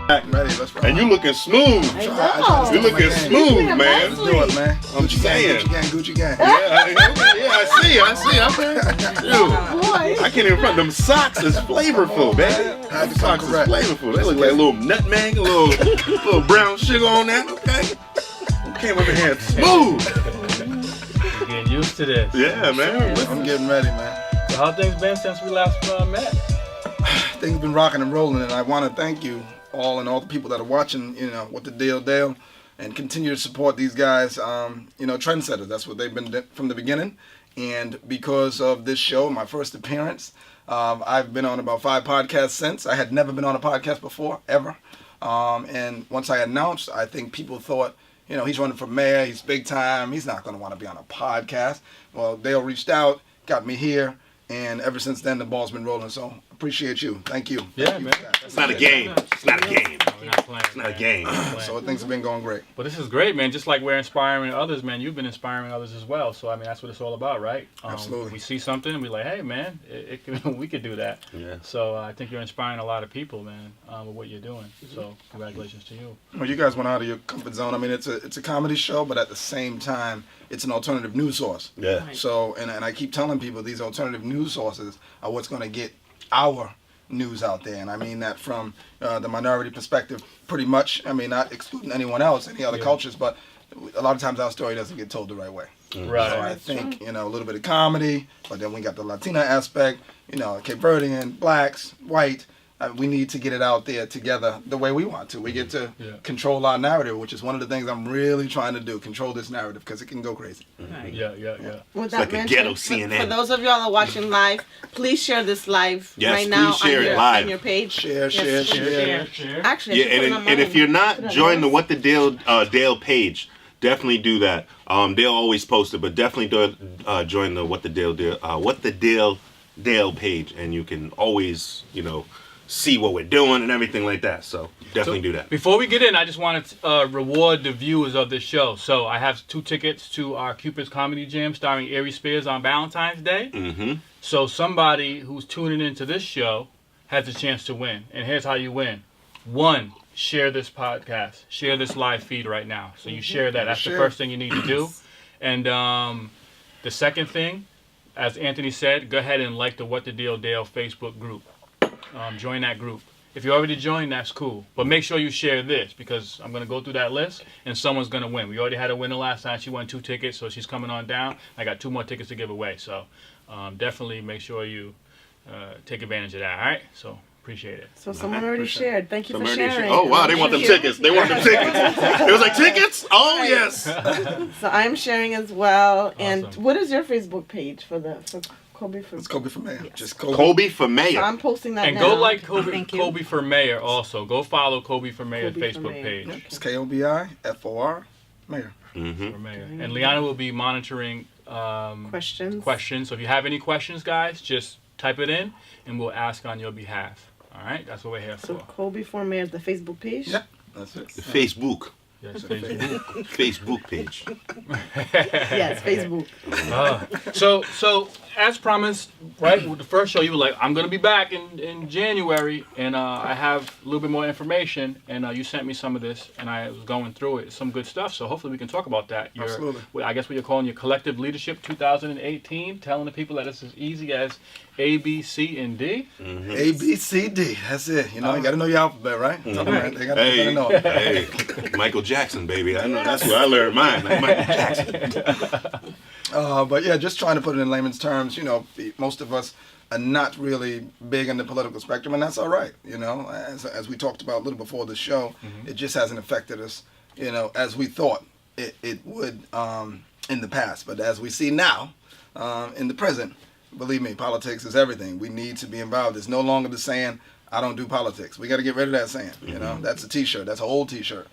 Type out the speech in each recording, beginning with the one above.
I'm ready. Let's roll. And you looking smooth. You looking smooth, man. Let's do it, man. I'm saying. Gucci gang. Yeah, I see. Dude, I can't even front. Them socks is flavorful, man. Had to Socks come is correct. flavorful. They look like a little nutmeg, a little brown sugar on that. Okay. Came over here smooth. Getting used to this. Yeah, man. I'm getting ready, man. So how things been since we last met? Things been rocking and rolling, and I want to thank you all and all the people that are watching, What the Deal, and continue to support these guys, trendsetters. That's what they've been from the beginning. And because of this show, my first appearance, I've been on about 5 podcasts since. I had never been on a podcast before, ever. And once I announced, I think people thought, he's running for mayor, he's big time, he's not going to want to be on a podcast. Well, Dale reached out, got me here, and ever since then, the ball's been rolling. So appreciate you. Thank you. Yeah, Thank you man. It's not a game. It's not a game. We're not playing. It's not a game. So things have been going great. But this is great, man. Just like we're inspiring others, man, you've been inspiring others as well. So, I mean, that's what it's all about, right? Absolutely. We see something and we're like, hey, man, we could do that. Yeah. So I think you're inspiring a lot of people, man, with what you're doing. So congratulations to you. Well, you guys went out of your comfort zone. I mean, it's a comedy show, but at the same time, it's an alternative news source. Yeah. So, and I keep telling people these alternative news sources are what's going to get our news out there, and I mean that from the minority perspective, pretty much. I mean, not excluding anyone else, any other cultures, but a lot of times our story doesn't get told the right way. Right. So I think a little bit of comedy, but then we got the Latina aspect. Cape Verdean, blacks, white. We need to get it out there together the way we want to. We get to control our narrative, which is one of the things I'm really trying to do. Control this narrative because it can go crazy. Right. Yeah. With It's that like a mentioned, ghetto CNN. For those of y'all that are watching live, please share this live Yes, right now please share on, it your, live. on your page. Share. Actually, Yeah, and if you're not joining the What the Dale page, definitely do that. They'll always post it, but definitely join the What the Dale page, and you can always see what we're doing and everything like that. So definitely do that. Before we get in, I just want to reward the viewers of this show. So I have 2 tickets to our Cupid's Comedy Jam starring Ari Spears on Valentine's Day. Mm-hmm. So somebody who's tuning into this show has a chance to win. And here's how you win. 1, share this podcast. Share this live feed right now. So you share that. That's the first thing you need to do. And the second thing, as Anthony said, go ahead and like the What the Deal Dale Facebook group. Join that group. If you already joined, that's cool. But make sure you share this because I'm going to go through that list and someone's going to win. We already had a winner last time. She won 2 tickets, so she's coming on down. I got 2 more tickets to give away. So definitely make sure you take advantage of that. All right? So appreciate it. So someone already shared. Thank you for Somebody sharing. Oh, wow. They want them tickets. They want them tickets. It was like, tickets? Oh, yes. So I'm sharing as well. Awesome. And what is your Facebook page for Kobi for? It's Kobe for mayor. Just Kobe. Kobe for mayor. So I'm posting that And now. go like Thank you. Kobe for Mayor also. Go follow Kobe for Mayor Kobe for Facebook Mayor. page. Yep. It's KOBIFOR mayor. Mm-hmm. For Mayor. And Liana will be monitoring Questions. So if you have any questions, guys, just type it in and we'll ask on your behalf. All right? That's what we're here So for. Kobi for Mayor is the Facebook page. Yeah, that's it. The Facebook. Yes, Facebook. Facebook page. Yes, Facebook. So as promised, right, with the first show, you were like, I'm going to be back in January, and I have a little bit more information, and you sent me some of this, and I was going through it. Some good stuff, so hopefully we can talk about that. Absolutely. I guess what you're calling your Collective Leadership 2018, telling the people that it's as easy as A, B, C, and D. Mm-hmm. A, B, C, D. That's it. You got to know your alphabet, right? Tell them, right? They got to know it. Hey, Michael Jackson, baby. I know that's where I learned mine. Like Michael Jackson. But yeah, just trying to put it in layman's terms, most of us are not really big in the political spectrum, and that's all right. As we talked about a little before the show, it just hasn't affected us, as we thought it would in the past. But as we see now, in the present, believe me, politics is everything. We need to be involved. It's no longer the saying, I don't do politics. We got to get rid of that saying. That's a T-shirt. That's an old T-shirt.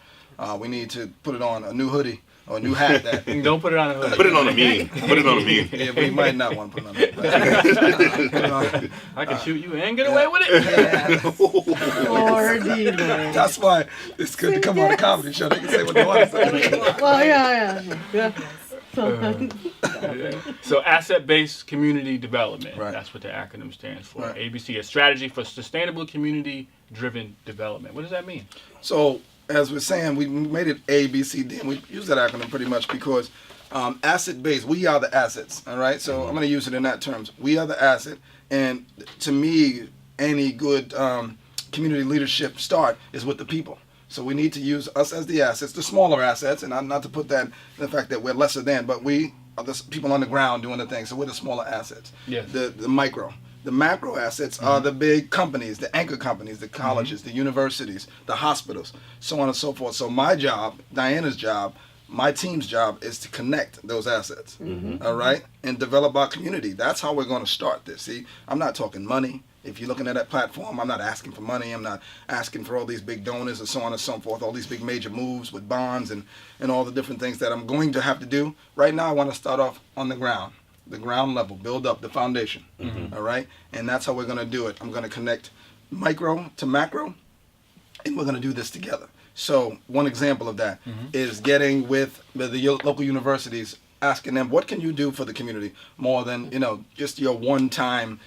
We need to put it on a new hoodie or a new hat. Don't put it on a hoodie. Put it on a meme. Put it on a meme. Yeah, we might not want to put it on. I can shoot you and get away with it. Lordy. That's why it's good to come on a comedy show. They can say what they want to say. Well, yeah. So asset-based community development. Right. That's what the acronym stands for. Right. ABC, a strategy for sustainable community-driven development. What does that mean? So, as we're saying, we made it A, B, C, D, and we use that acronym pretty much because asset-based, we are the assets, all right? So I'm going to use it in that terms. We are the asset, and to me, any good community leadership start is with the people. So we need to use us as the assets, the smaller assets, and not to put that in the fact that we're lesser than, but we are the people on the ground doing the thing, so we're the smaller assets. Yes. The micro. The macro assets are the big companies, the anchor companies, the colleges, the universities, the hospitals, so on and so forth. So my job, Diana's job, my team's job is to connect those assets, all right, and develop our community. That's how we're going to start this. See, I'm not talking money. If you're looking at that platform, I'm not asking for money. I'm not asking for all these big donors and so on and so forth, all these big major moves with bonds and all the different things that I'm going to have to do. Right now, I want to start off on the ground level, build up the foundation, all right? And that's how we're going to do it. I'm going to connect micro to macro, and we're going to do this together. So one example of that is getting with the local universities, asking them, what can you do for the community more than, just your one-time,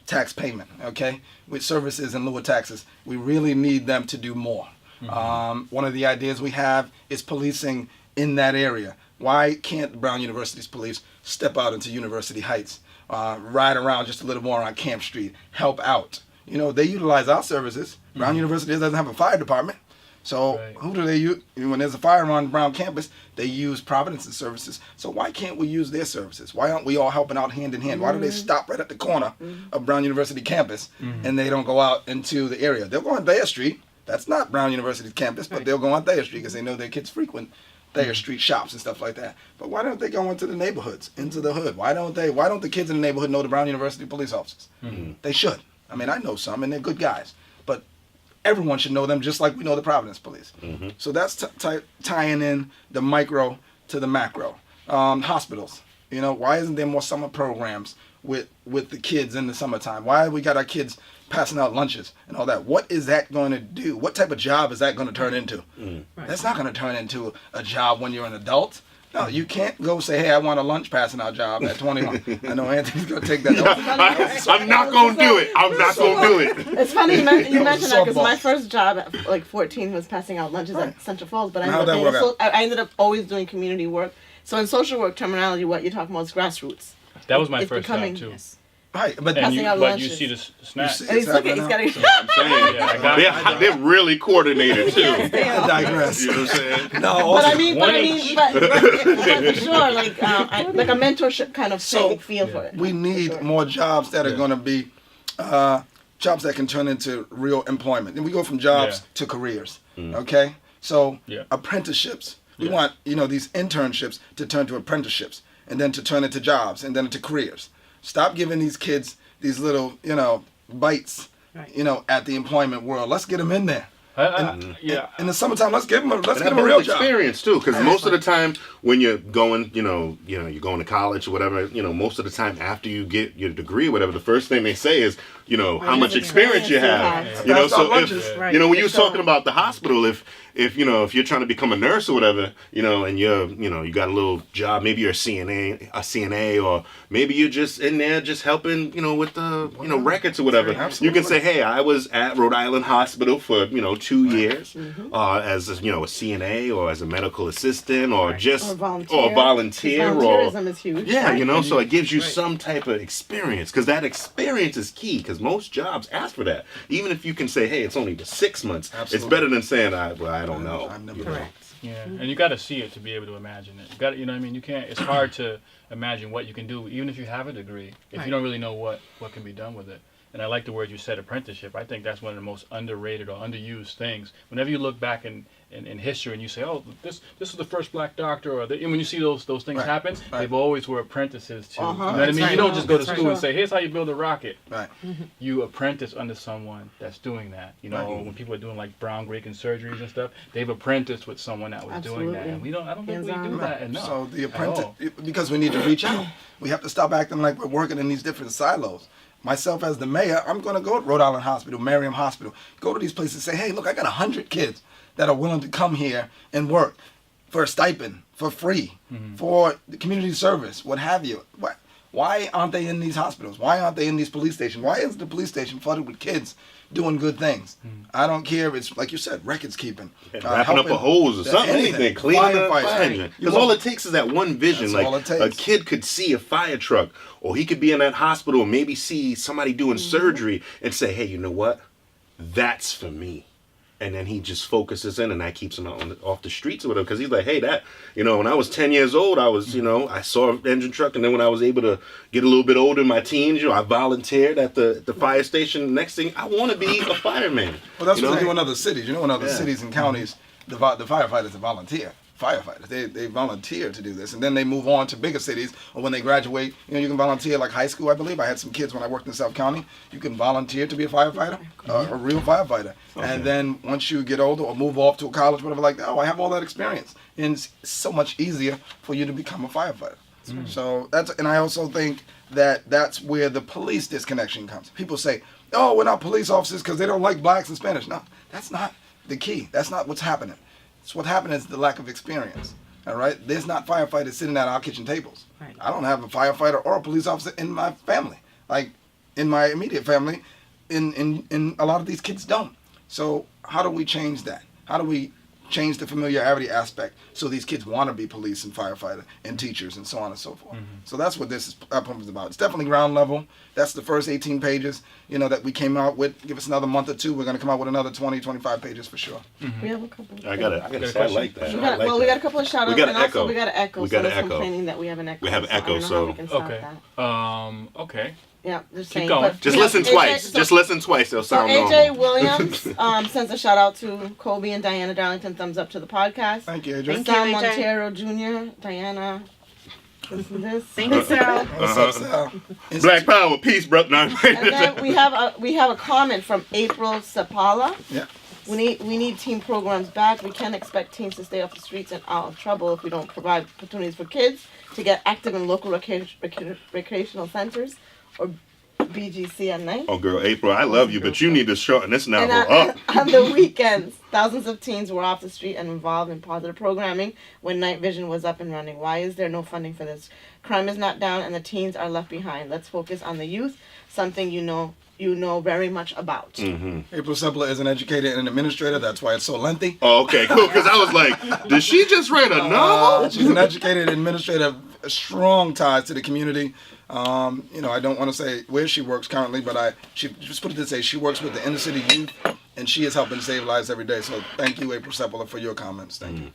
tax payment, okay? With services and lower taxes, we really need them to do more. One of the ideas we have is policing in that area. Why can't Brown University's police step out into University Heights, ride around just a little more on Camp Street, help out? They utilize our services. Brown University doesn't have a fire department. So who do they use? When there's a fire on Brown campus, they use Providence's services. So why can't we use their services? Why aren't we all helping out hand in hand? Why do they stop right at the corner of Brown University campus and they don't go out into the area? They'll go on Thayer Street. That's not Brown University's campus, but they'll go on Thayer Street because they know their kids frequent Thayer Street shops and stuff like that. But why don't they go into the neighborhoods, into the hood? Why don't the kids in the neighborhood know the Brown University police officers? They should. I mean, I know some, and they're good guys. But everyone should know them just like we know the Providence police. So that's tying in the micro to the macro. Hospitals. Why isn't there more summer programs with the kids in the summertime? Why we got our kids passing out lunches and all that? What is that going to do? What type of job is that going to turn into? That's not going to turn into a job when you're an adult. No, you can't go say, hey, I want a lunch passing out job at 21. I know Anthony's going to take that. I'm not going to do it. I'm not going to do it. It's funny you mention that because my first job at like 14 was passing out lunches at Central Falls, but I ended up always doing community work. So in social work terminology, what you're talking about is grassroots. That was my first job too. Yes. Right, but you see the snap. He's looking. He's got I'm saying, they're really coordinated too. I digress. You know what I'm saying? No, but for sure, like a mentorship kind of feel for it. We need more jobs that are going to be jobs that can turn into real employment. And we go from jobs to careers. Okay, so apprenticeships. We want these internships to turn to apprenticeships, and then to turn into jobs, and then into careers. Stop giving these kids these little, bites, at the employment world. Let's get them in there. In the summertime, let's give them a real job. Experience too, because most of the time when you're going, you're going to college or whatever, most of the time after you get your degree or whatever, the first thing they say is, how much experience you have. So if, when you was talking about the hospital, if you're trying to become a nurse or whatever, and you got a little job, maybe you're a CNA, or maybe you're just in there just helping, with the, records or whatever. You can say, hey, I was at Rhode Island Hospital for, 2 years, as a CNA or as a medical assistant or just or volunteer. Volunteerism is huge. Yeah, so it gives you some type of experience, because that experience is key, because most jobs ask for that. Even if you can say, hey, it's only for 6 months, it's better than saying, I don't know. Correct. Yeah, and you got to see it to be able to imagine it. You got, you can't. It's hard to imagine what you can do, even if you have a degree, if you don't really know what can be done with it. And I like the word you said, apprenticeship. I think that's one of the most underrated or underused things. Whenever you look back in history and you say, oh, this is the first black doctor, or and when you see those things happen, they've always were apprentices to. You know what I mean? You don't just go to school and say, here's how you build a rocket. Right. You apprentice under someone that's doing that. Or when people are doing like brown breaking surgeries and stuff, they've apprenticed with someone that was doing that. And I don't think we do that enough. So the apprentice, because we need to reach out. We have to stop acting like we're working in these different silos. Myself as the mayor, I'm going to go to Rhode Island Hospital, Merriam Hospital, go to these places and say, hey, look, I got 100 kids that are willing to come here and work. for a stipend, for free, for community service, what have you. Why aren't they in these hospitals? Why aren't they in these police stations? Why isn't the police station flooded with kids doing good things? I don't care if it's, like you said, records keeping. Wrapping up a hose or something, anything, cleaning up a fire engine. Because all it takes is that one vision. Like a kid could see a fire truck, or he could be in that hospital and maybe see somebody doing surgery and say, hey, you know what? That's for me. And then he just focuses in, and that keeps him off the streets or whatever. Because he's like, hey, that, when I was 10 years old, I was, I saw an engine truck. And then when I was able to get a little bit older in my teens, I volunteered at the fire station. Next thing, I want to be a fireman. Well, that's what they do in other cities. In other cities and counties, the firefighters are volunteer. Firefighters, they volunteer to do this, and then they move on to bigger cities, or when they graduate, you can volunteer like high school. I believe I had some kids when I worked in South County. You can volunteer to be a firefighter, a real firefighter, and then once you get older or move off to a college, whatever, like that, I have all that experience, and it's so much easier for you to become a firefighter. So and I also think that's where the police disconnection comes. People say, "Oh, we're not police officers because they don't like blacks and Spanish." No, that's not the key. That's not what's happening. So what happened is the lack of experience. All right, there's not firefighters sitting at our kitchen tables. Right. I don't have a firefighter or a police officer in my family. Like in my immediate family, in a lot of these kids don't. So how do we change that? How do we change the familiarity aspect so these kids want to be police and firefighter and teachers and so on and so forth? So that's what this platform is about. It's definitely ground level. That's the first 18 pages, that we came out with. Give us another month or two. We're going to come out with another 20, 25 pages for sure. We have a couple. I like that. We got a couple of shout outs, and also we got an echo. We got an echo. Complaining Complaining that we have an echo. We have an echo, so. Okay. Yeah, just Keep saying. going. Just listen twice. Just listen twice. It'll sound normal. AJ Williams sends a shout out to Kobi and Diana Darlington. Thumbs up to the podcast. Thank you, AJ. Sal Montero Jr. Diana. Listen to this. Thank you, Sal. What's up, Sal? Black power, peace, bro. No. And then we have a comment from April Sapala. Yeah. We need teen programs back. We can't expect teens to stay off the streets and out of trouble if we don't provide opportunities for kids to get active in local recreational centers or BGC at night. Oh, girl, April, I love you, but you need to shorten this novel up. On the weekends, thousands of teens were off the street and involved in positive programming when night vision was up and running. Why is there no funding for this? Crime is not down and the teens are left behind. Let's focus on the youth, something you know very much about. April Sepler is an educator and an administrator. That's why it's so lengthy. Oh, okay, cool. Because I was like, did she just write a novel? She's an educator and administrator, strong ties to the community. I don't want to say where she works currently, but she just put it this way: she works with the inner city youth, and she is helping save lives every day. So thank you, April Sepler, for your comments. Thank you.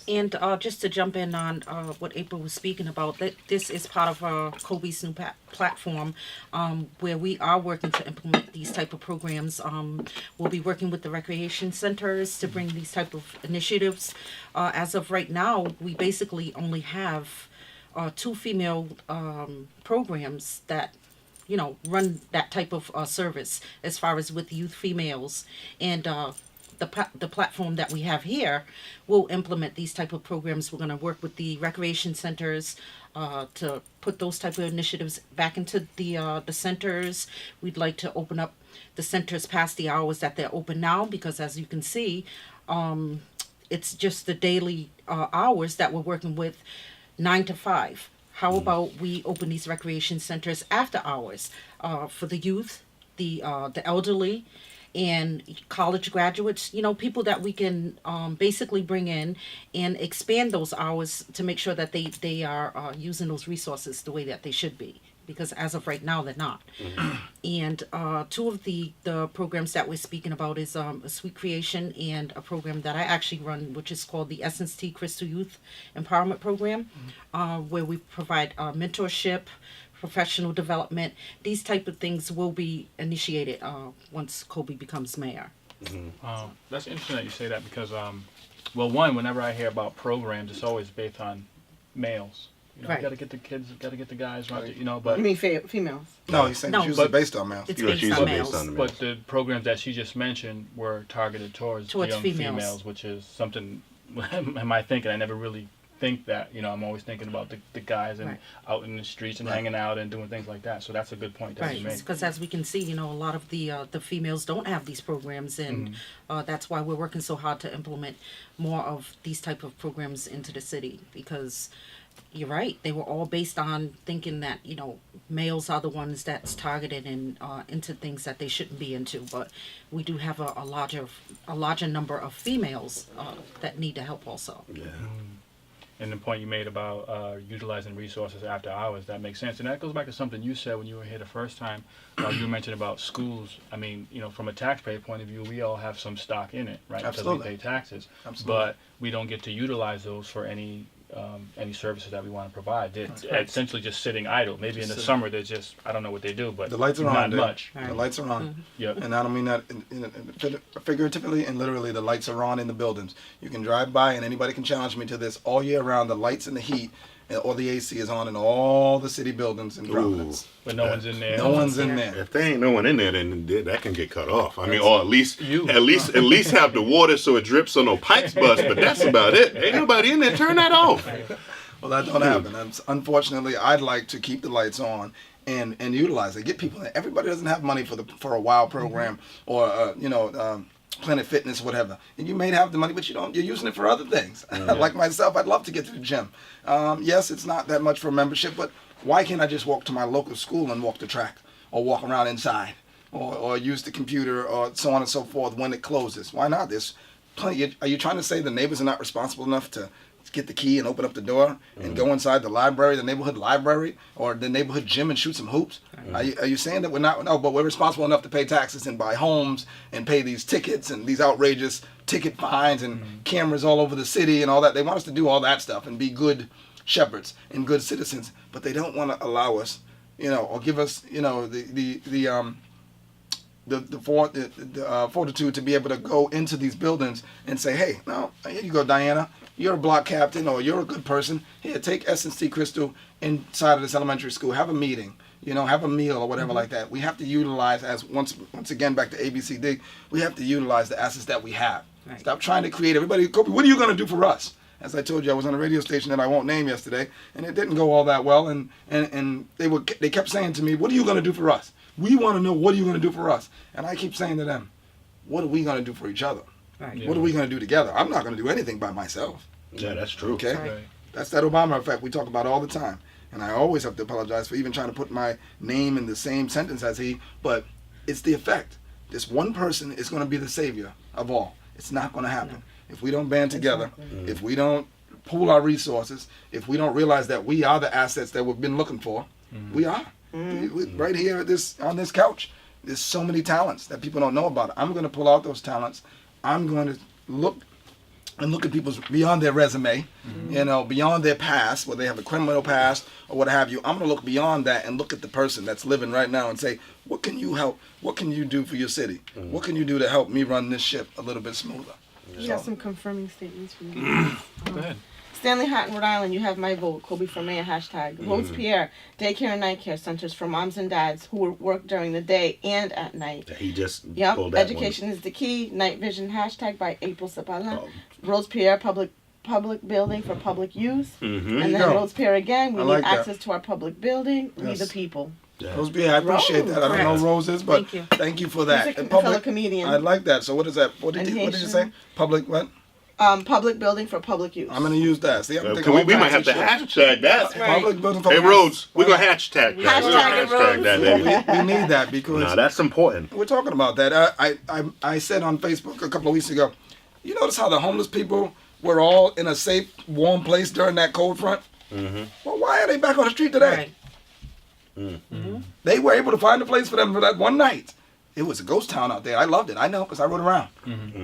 And just to jump in on what April was speaking about, this is part of Kobi's new platform where we are working to implement these type of programs. We'll be working with the recreation centers to bring these type of initiatives. As of right now, we basically only have 2 female programs that run that type of service as far as with youth females, and the platform that we have here will implement these type of programs. We're going to work with the recreation centers to put those type of initiatives back into the centers. We'd like to open up the centers past the hours that they're open now, because as you can see, it's just the daily hours that we're working with, 9 to 5. How about we open these recreation centers after hours for the youth, the elderly, and college graduates, people that we can basically bring in and expand those hours to make sure that they are using those resources the way that they should be. Because as of right now, they're not. And 2 of the programs that we're speaking about is a Sweet Creation and a program that I actually run, which is called the Essence Tea Crystal Youth Empowerment Program, where we provide mentorship, professional development. These type of things will be initiated once Kobi becomes mayor. That's interesting that you say that because, one, whenever I hear about programs, it's always based on males. Right. You got to get the kids, got to get the guys, right. But You mean females? No, he's saying it's usually based on males. It's based on males. But the programs that she just mentioned were targeted towards young females, which is something. Am I thinking? I never really think that. I'm always thinking about the guys and Right. out in the streets and Right. hanging out and doing things like that. So that's a good point that you Right, made. because as we can see, a lot of the females don't have these programs, and that's why we're working so hard to implement more of these type of programs into the city. Because you're right, they were all based on thinking that males are the ones that's targeted and into things that they shouldn't be into. But we do have a larger number of females that need the help also. Yeah. And the point you made about utilizing resources after hours, that makes sense. And that goes back to something you said when you were here the first time. You mentioned about schools. I mean, from a taxpayer point of view, we all have some stock in it, right? Absolutely. Because we pay taxes. Absolutely. But we don't get to utilize those for any services that we want to provide. They're essentially just sitting idle. Maybe in the summer they're just, I don't know what they do, but The lights are not on. Dave. much. The lights are on. Yep. And I don't mean that figuratively and literally. The lights are on in the buildings. You can drive by, and anybody can challenge me to this. All year round, the lights and the heat or the AC is on in all the city buildings in Providence. But no one's in there. No one's in there. If there ain't no one in there, then that can get cut off. I mean, or at least You. at least have the water so it drips so no pipes bust. But that's about it. Ain't nobody in there. Turn that off. Well, that don't happen. Unfortunately, I'd like to keep the lights on and utilize it. Get people in. Everybody doesn't have money for a WOW program or Planet Fitness, whatever. And you may have the money, but you're using it for other things. Like myself, I'd love to get to the gym. Yes, it's not that much for membership, but why can't I just walk to my local school and walk the track, or walk around inside, or use the computer, or so on and so forth when it closes? Why not? There's plenty. Are you trying to say the neighbors are not responsible enough to get the key and open up the door and go inside the library, the neighborhood library, or the neighborhood gym and shoot some hoops? Are you saying that we're not? No, but we're responsible enough to pay taxes and buy homes and pay these tickets and these outrageous ticket fines and cameras all over the city and all that. They want us to do all that stuff and be good shepherds and good citizens, but they don't want to allow us, or give us, the fortitude to be able to go into these buildings and say, hey, no, here you go, Diana. You're a block captain, or you're a good person. Here, take S&C Crystal inside of this elementary school. Have a meeting, have a meal or whatever like that. We have to utilize, as once again back to ABCD, we have to utilize the assets that we have. Right. Stop trying to create everybody. Kobe, what are you going to do for us? As I told you, I was on a radio station that I won't name yesterday, and it didn't go all that well. And they kept saying to me, what are you going to do for us? We want to know, what are you going to do for us? And I keep saying to them, what are we going to do for each other? Right. Yeah. What are we going to do together? I'm not going to do anything by myself. Yeah, that's true. Okay? Right. That's that Obama effect we talk about all the time. And I always have to apologize for even trying to put my name in the same sentence as he, but it's the effect. This one person is going to be the savior of all. It's not going to happen. No. If we don't band together, if we don't pool our resources, if we don't realize that we are the assets that we've been looking for, we are. Right here on this couch, there's so many talents that people don't know about. I'm going to pull out those talents. I'm going to look at people's beyond their resume, beyond their past, whether they have a criminal past or what have you. I'm going to look beyond that and look at the person that's living right now and say, what can you help? What can you do for your city? What can you do to help me run this ship a little bit smoother? We got some confirming statements from you. Go ahead. Stanley Hatton, Rhode Island, you have my vote. Kobe for mayor, hashtag. Rose Pierre, daycare and night care centers for moms and dads who work during the day and at night. He just Yep, pulled that education is the key. Night vision, hashtag by April Sapala. Oh. Rose Pierre, public building for public use. Mm-hmm. And then go. Rose Pierre again, we I need like that. access to our public building. We Yes. the people. Yeah. Rose B, I appreciate that. I don't know Correct. Roses, but Thank you. thank you for that. He's a And fellow comedian. I like that. So what is that? What did And you say? Haitian. Public what? Public building for public use. I'm going to use that. See, I'm thinking Can we all might kinds have of to shit. hashtag that. right. Public building for Hey, public Rhodes, use. we're going to hashtag that. We're gonna Hashtag it, Rhodes. that, baby. we need that because No, that's important. we're talking about that. I said on Facebook a couple of weeks ago, you notice how the homeless people were all in a safe, warm place during that cold front? Mm-hmm. Well, why are they back on the street today? Right. They were able to find a place for them for that one night. It was a ghost town out there. I loved it. I know because I rode around,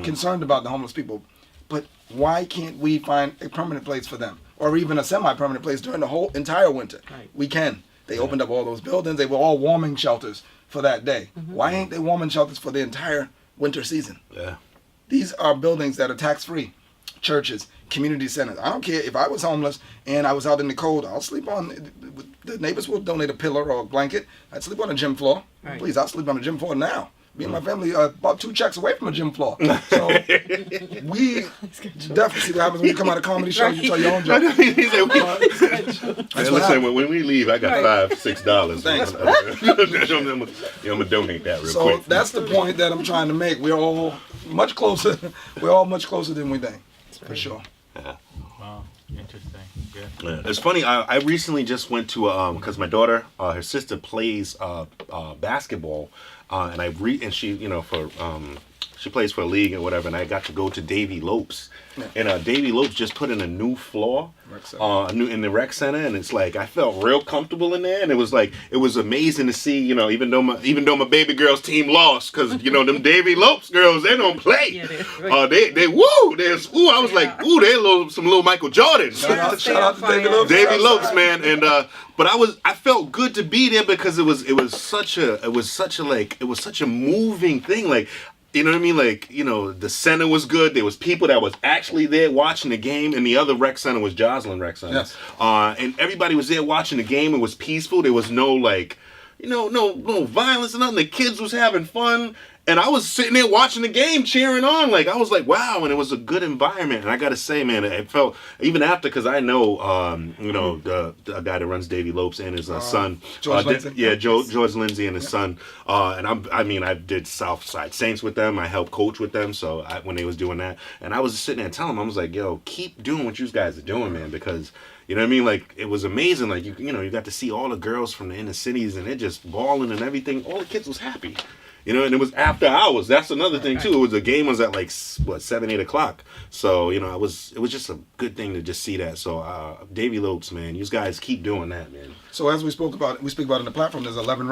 concerned about the homeless people. But why can't we find a permanent place for them, or even a semi-permanent place during the whole entire winter? Right. We can. They opened up all those buildings. They were all warming shelters for that day. Why ain't they warming shelters for the entire winter season? Yeah. These are buildings that are tax-free. Churches, community centers. I don't care if I was homeless and I was out in the cold. I'll sleep on. The neighbors will donate a pillow or a blanket. I'd sleep on a gym floor. Right. Please, I'll sleep on a gym floor now. Me and my family are about 2 checks away from a gym floor. So we definitely see what happens when you come out of comedy show. You tell your own joke. He said, listen, when we leave, I got $5-6. Thanks. I'm gonna donate that real quick. So that's the point that I'm trying to make. We're all much closer. We're all much closer than we think, for sure. Wow, interesting. Yeah. Yeah. It's funny. I recently just went to because my daughter, her sister plays basketball, and she she plays for a league and whatever, and I got to go to Davy Lopes, and Davy Lopes just put in a new floor, in the rec center, and it's like I felt real comfortable in there, and it was amazing to see, even though my baby girl's team lost, because them Davy Lopes girls, they don't play. Yeah, they I was like, they some little Michael Jordan. Shout out to Davy Lopes. Davy Lopes, man, and but I felt good to be there because it was such a moving thing, like. You know what I mean? Like, the center was good. There was people that was actually there watching the game, and the other rec center was Joslin Rec Center. Yes. And everybody was there watching the game. It was peaceful. There was no no violence or nothing. The kids was having fun. And I was sitting there watching the game, cheering on. Like, I was like, wow. And it was a good environment. And I got to say, man, it felt, even after, because I know, the guy that runs Davy Lopes and his son. George Lindsay. Yeah, George Lindsay and his son. And I did Southside Saints with them. I helped coach with them. So when they was doing that. And I was just sitting there telling them, I was like, yo, keep doing what you guys are doing, man. Because, you know what I mean? Like, it was amazing. Like, you got to see all the girls from the inner cities, and they're just balling and everything. All the kids was happy. And it was after hours. That's another thing too. The game was at 7, 8 o'clock. So it was just a good thing to just see that. So Davy Lopes, man, you guys keep doing that, man. So as we speak about in the platform, there's 11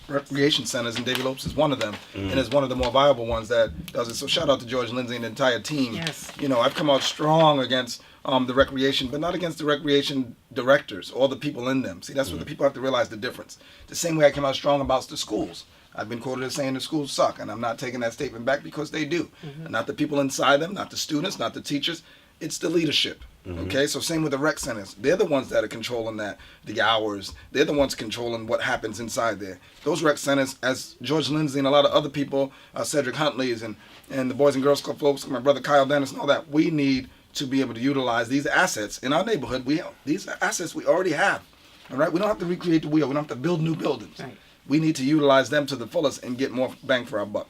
recreation centers, and Davy Lopes is one of them, and is one of the more viable ones that does it. So shout out to George Lindsay and the entire team. Yes. I've come out strong against the recreation, but not against the recreation directors or the people in them. See, that's what the people have to realize the difference. The same way I came out strong about the schools. I've been quoted as saying the schools suck, and I'm not taking that statement back because they do. Not the people inside them, not the students, not the teachers. It's the leadership. Okay, so same with the rec centers. They're the ones that are controlling the hours. They're the ones controlling what happens inside there. Those rec centers, as George Lindsay and a lot of other people, Cedric Huntley's and the Boys and Girls Club folks, my brother Kyle Dennis and all that, we need to be able to utilize these assets in our neighborhood. These assets we already have. All right, we don't have to recreate the wheel. We don't have to build new buildings. Right. We need to utilize them to the fullest and get more bang for our buck.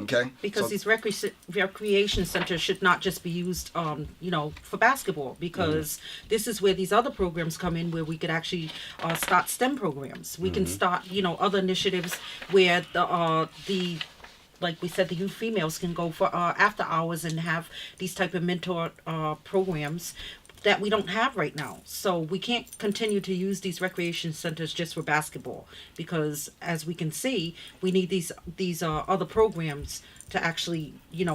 Okay? Because these recreation centers should not just be used, for basketball. Because this is where these other programs come in, where we could actually start STEM programs. We can start, other initiatives where like we said, the youth females can go for after hours and have these type of mentor programs that we don't have right now. So we can't continue to use these recreation centers just for basketball, because as we can see, we need these other programs to actually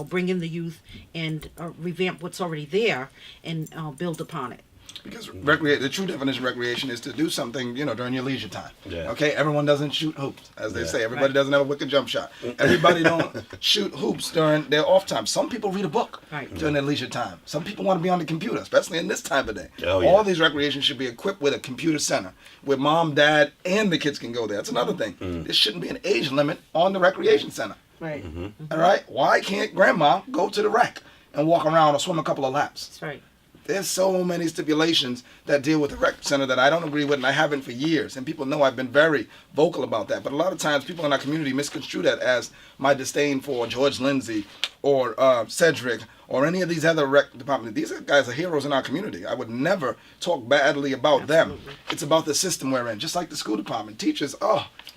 bring in the youth and revamp what's already there and build upon it. Because the true definition of recreation is to do something, during your leisure time. Yeah. Okay, everyone doesn't shoot hoops, as they say. Everybody doesn't have a wicked jump shot. Everybody don't shoot hoops during their off time. Some people read a book during their leisure time. Some people want to be on the computer, especially in this time of day. Oh, yeah. All these recreations should be equipped with a computer center where mom, dad, and the kids can go there. That's another thing. There shouldn't be an age limit on the recreation center. Right. All right? Why can't grandma go to the rec and walk around or swim a couple of laps? That's right. There's so many stipulations that deal with the rec center that I don't agree with, and I haven't for years. And people know I've been very vocal about that. But a lot of times people in our community misconstrue that as my disdain for George Lindsay or Cedric or any of these other rec departments. These guys are heroes in our community. I would never talk badly about them. It's about the system we're in. Just like the school department. Teachers,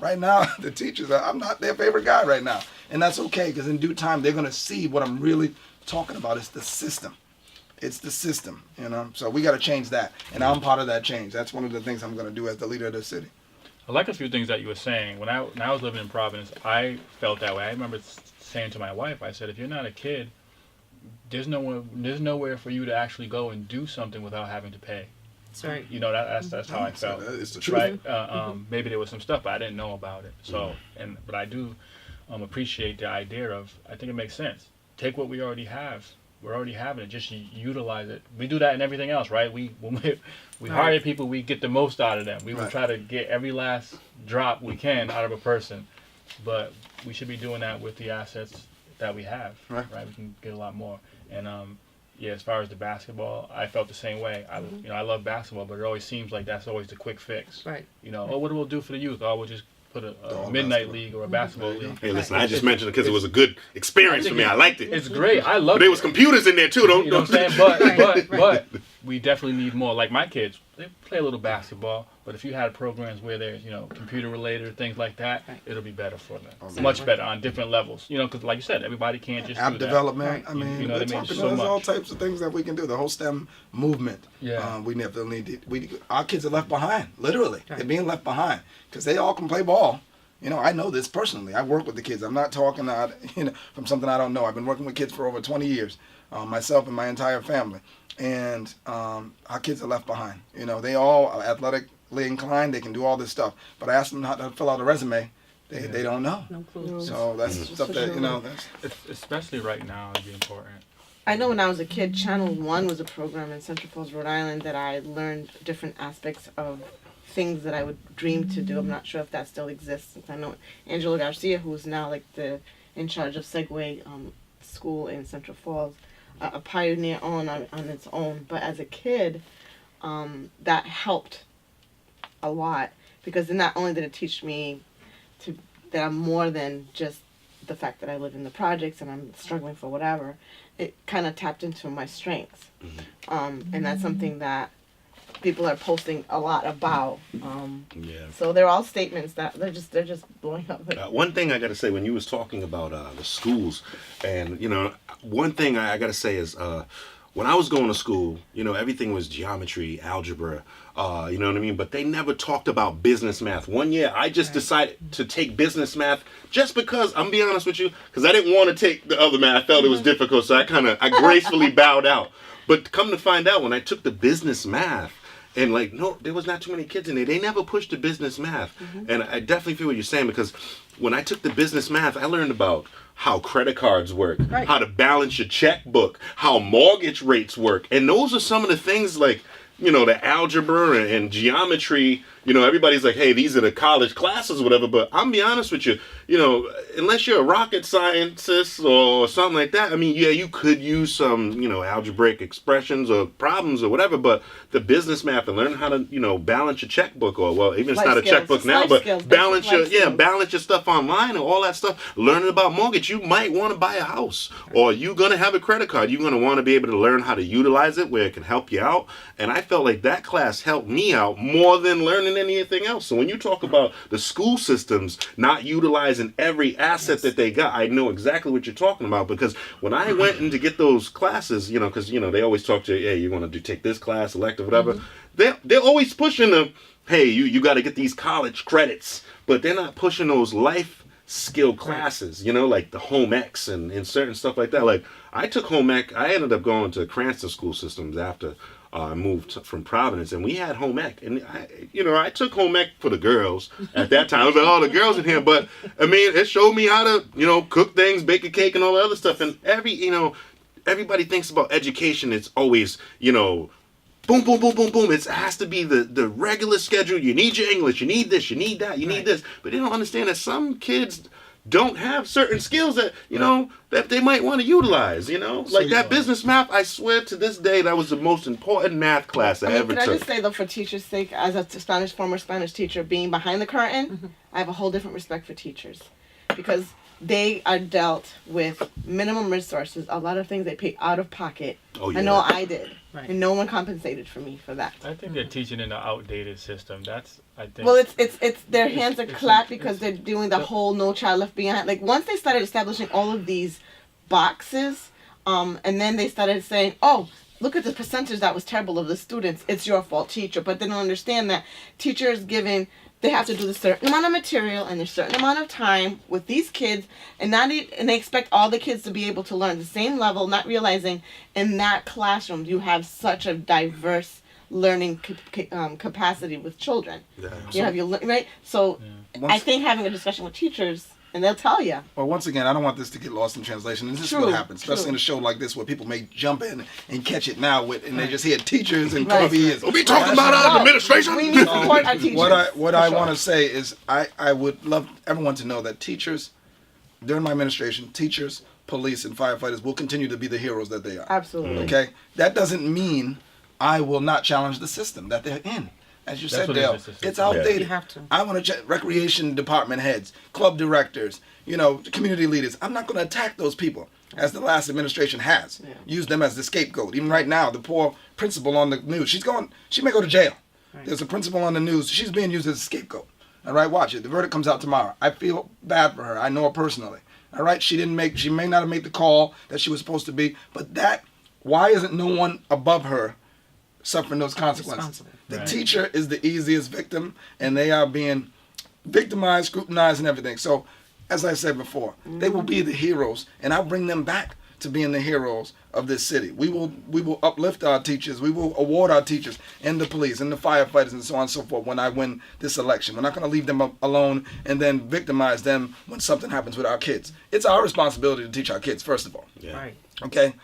right now, the teachers, I'm not their favorite guy right now. And that's okay, because in due time, they're going to see what I'm really talking about. It's the system. It's the system, So we got to change that, and I'm part of that change. That's one of the things I'm going to do as the leader of the city. I like a few things that you were saying. When I was living in Providence, I felt that way. I remember saying to my wife, I said, if you're not a kid, there's nowhere for you to actually go and do something without having to pay. That's right. That's how I felt. It's the truth. Right? Maybe there was some stuff, but I didn't know about it. So, but I do appreciate the idea of. I think it makes sense. Take what we already have. We're already having it. Just utilize it. We do that in everything else, right? When we hire people, we get the most out of them. We will try to get every last drop we can out of a person. but we should be doing that with the assets that we have. Right. We can get a lot more. And yeah, as far as the basketball, I felt the same way. I love basketball, but it always seems like that's always the quick fix. Right. Oh, what do we'll do for the youth? Oh, we'll just put a All midnight basketball. league or a basketball league. Hey, listen, I just mentioned it because it was a good experience for me. I liked it. It's great. I love But there was computers in there too. You know what I'm saying? But we definitely need more. Like my kids, they play a little basketball, but if you had programs where there's, computer related or things like that, it'll be better for them. Much better on different levels. Because like you said, everybody can't just App do that. development. I mean, You know what I mean? there's So all much. types of things that we can do. The whole STEM movement. Yeah. Our kids are left behind. Literally, Right. they're being left behind because they all can play ball. I know this personally. I work with the kids. I'm not talking out, from something I don't know. I've been working with kids for over 20 years, myself and my entire family, and our kids are left behind. They all are athletically inclined. They can do all this stuff, but I asked them how to fill out a resume. They don't know. No clue. So that's stuff that Especially right now, it'd be important. I know when I was a kid, Channel 1 was a program in Central Falls, Rhode Island, that I learned different aspects of things that I would dream to do. I'm not sure if that still exists. I know Angela Garcia, who's now in charge of Segway School in Central Falls, a pioneer on its own. But as a kid, that helped a lot, because not only did it teach me that I'm more than just the fact that I live in the projects and I'm struggling for whatever. It kind of tapped into my strengths, and that's something that people are posting a lot about. So they're all statements that they're just blowing up. One thing I got to say, when you was talking about the schools, and one thing I got to say is when I was going to school, everything was geometry, algebra, you know what I mean? But they never talked about business math. One year, I just decided to take business math just because, I'm be honest with you, because I didn't want to take the other math. I felt it was difficult, so I gracefully bowed out. But come to find out, when I took the business math, and no, there was not too many kids in there. They never pushed the business math. And I definitely feel what you're saying, because when I took the business math, I learned about how credit cards work, how to balance your checkbook, how mortgage rates work. And those are some of the things the algebra and geometry, everybody's like, hey, these are the college classes or whatever. But I'm be honest with you, unless you're a rocket scientist or something like that, I mean, yeah, you could use some, algebraic expressions or problems or whatever. But the business math and learning how to, balance your checkbook, or even it's Life not a skills. checkbook It's now, life but skills, balance basic your life skills. balance your stuff online and all that stuff. Learning about mortgage, you might want to buy a house, or you're gonna have a credit card. You're gonna want to be able to learn how to utilize it where it can help you out. And I felt like that class helped me out more than learning anything else. So when you talk about the school systems not utilizing every asset that they got, I know exactly what you're talking about, because when I went in to get those classes, because they always talk to you, hey, you want to take this class, elective, whatever. They're always pushing the, hey, you got to get these college credits, but they're not pushing those life skill classes, like the home ec and certain stuff like that. Like I took home ec. I ended up going to Cranston school systems after I moved from Providence, and we had home ec, and I took home ec for the girls at that time. I was like, oh, the girls in here, but I mean, it showed me how to cook things, bake a cake, and all the other stuff. And everybody thinks about education. It's always boom, boom, boom, boom, boom. It has to be the regular schedule. You need your English. You need this. You need that. You need this. But they don't understand that some kids don't have certain skills that that they might want to utilize. Like that business math. I swear to this day, that was the most important math class I ever Can took. I just say though, for teachers' sake, as a former Spanish teacher, being behind the curtain, I have a whole different respect for teachers, because they are dealt with minimum resources. A lot of things they pay out of pocket. Oh, yeah. I know I did, Right. and no one compensated for me for that. I think they're teaching in an outdated system. I think. Well, it's their hands are it's- clapped because they're doing the whole No Child Left Behind. Like once they started establishing all of these boxes, and then they started saying, oh, look at the percentage that was terrible of the students. It's your fault, teacher. But they don't understand that teachers they have to do a certain amount of material and a certain amount of time with these kids, and and they expect all the kids to be able to learn the same level, not realizing in that classroom you have such a diverse learning capacity with children. Yeah. You have your right. So I think having a discussion with teachers And they'll tell you. Well, once again, I don't want this to get lost in translation. This is what happens, especially in a show like this where people may jump in and catch it now and they just hear teachers and Kobe is. We talking about our administration. We need to support our teachers. What I want to say is I would love everyone to know that teachers, during my administration, teachers, police, and firefighters will continue to be the heroes that they are. Absolutely. Okay? That doesn't mean I will not challenge the system that they're in. As you said, Dale, it's outdated. You have to. I want to check recreation department heads, club directors, community leaders. I'm not going to attack those people, as the last administration has. Use them as the scapegoat. Even right now, the poor principal on the news, she may go to jail. Right. There's a principal on the news. She's being used as a scapegoat. All right, watch it. The verdict comes out tomorrow. I feel bad for her. I know her personally. All right, she may not have made the call that she was supposed to be, but why isn't no one above her suffering those consequences? The teacher is the easiest victim, and they are being victimized, scrutinized, and everything. So, as I said before, they will be the heroes, and I'll bring them back to being the heroes of this city. We will uplift our teachers. We will award our teachers and the police and the firefighters and so on and so forth when I win this election. We're not going to leave them alone and then victimize them when something happens with our kids. It's our responsibility to teach our kids, first of all. Yeah. Right. Okay?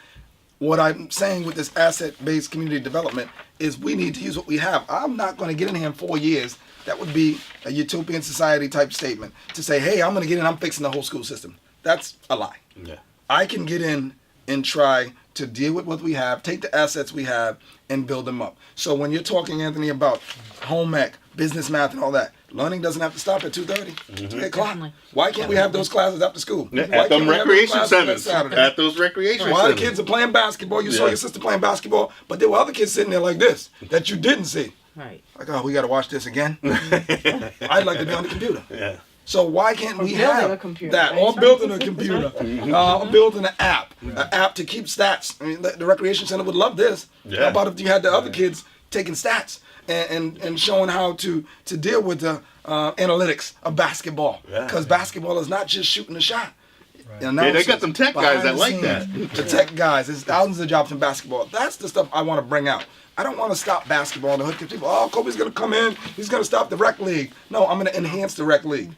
What I'm saying with this asset-based community development is we need to use what we have. I'm not going to get in here in 4 years. That would be a utopian society type statement to say, hey, I'm going to get in, I'm fixing the whole school system. That's a lie. Yeah. I can get in and try to deal with what we have, take the assets we have, and build them up. So when you're talking, Anthony, about home ec, business math, and all that, learning doesn't have to stop at 2:30, 3 o'clock. Definitely. Why can't we have those classes after school? At them recreation centers. At those recreation centers. While the kids are playing basketball, you saw your sister playing basketball, but there were other kids sitting there like this that you didn't see. Right. Like, oh, we got to watch this again? I'd like to be on the computer. Yeah. So why can't we building have a computer, that? right? Or building a computer, or building an app to keep stats. I mean, the recreation center would love this. Yeah. How about if you had the other kids taking stats and showing how to deal with the analytics of basketball? Because basketball is not just shooting a shot. Yeah, they got them tech guys that like that. The tech guys, there's thousands of jobs in basketball. That's the stuff I want to bring out. I don't want to stop basketball and hook people. Oh, Kobe's going to come in. He's going to stop the rec league. No, I'm going to enhance the rec league.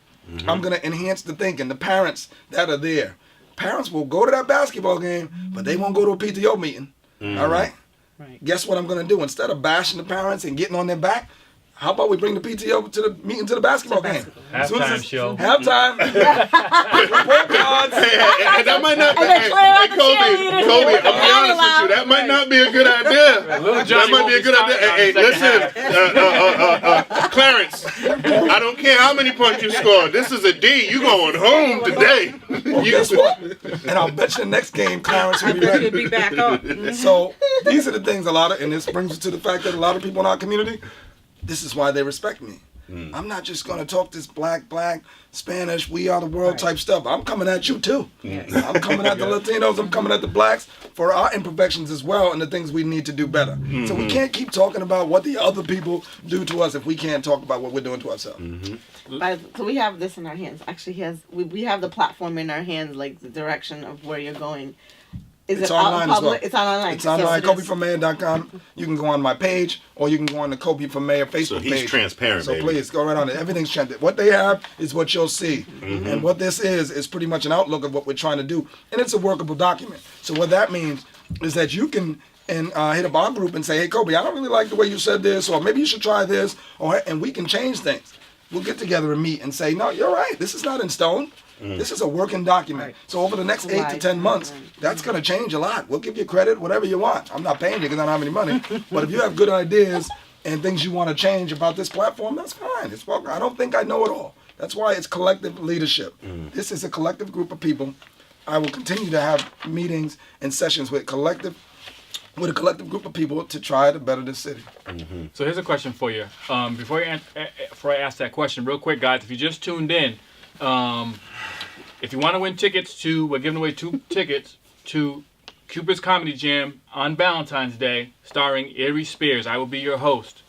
I'm going to enhance the thinking. The parents that are there. Parents will go to that basketball game, but they won't go to a PTO meeting. All right? Right. Guess what I'm going to do? Instead of bashing the parents and getting on their back, how about we bring the PTO to the meeting to the basketball game? Halftime show. Halftime. Report cards. And that might not be. Hey, Kobe, I'll be honest with you. That might not be a good idea. That might be a good idea. Hey, listen, Clarence. I don't care how many points you score. This is a D. You going home today? Well, guess what? And I'll bet you the next game, Clarence will be ready. Should be back up. So these are the things and this brings us to the fact that a lot of people in our community, this is why they respect me. I'm not just going to talk this black, Spanish, we are the world type stuff. I'm coming at you too. I'm coming at the Latinos, I'm coming at the blacks for our imperfections as well and the things we need to do better. So we can't keep talking about what the other people do to us if we can't talk about what we're doing to ourselves. So we have this in our hands. Actually, we have the platform in our hands, like the direction of where you're going. It's online as well. It's online. It's online. KobeForMayor.com. You can go on my page, or you can go on the Kobe for Mayor Facebook page. So he's transparent, So please go right on it. Everything's transparent. What they have is what you'll see, and what this is pretty much an outlook of what we're trying to do, and it's a workable document. So what that means is that you can hit up our group and say, "Hey, Kobe, I don't really like the way you said this, or maybe you should try this," and we can change things. We'll get together and meet and say, "No, you're right. This is not in stone. This is a working document." Right. So over the next 8 to 10 months, that's going to change a lot. We'll give you credit, whatever you want. I'm not paying you because I don't have any money. But if you have good ideas and things you want to change about this platform, that's fine. It's welcome. I don't think I know it all. That's why it's collective leadership. This is a collective group of people. I will continue to have meetings and sessions with a collective group of people to try to better this city. So here's a question for you. Before I ask that question, real quick, guys, if you just tuned in, if you want to win tickets we're giving away 2 tickets to Cupid's Comedy Jam on Valentine's Day, starring Ari Spears. I will be your host.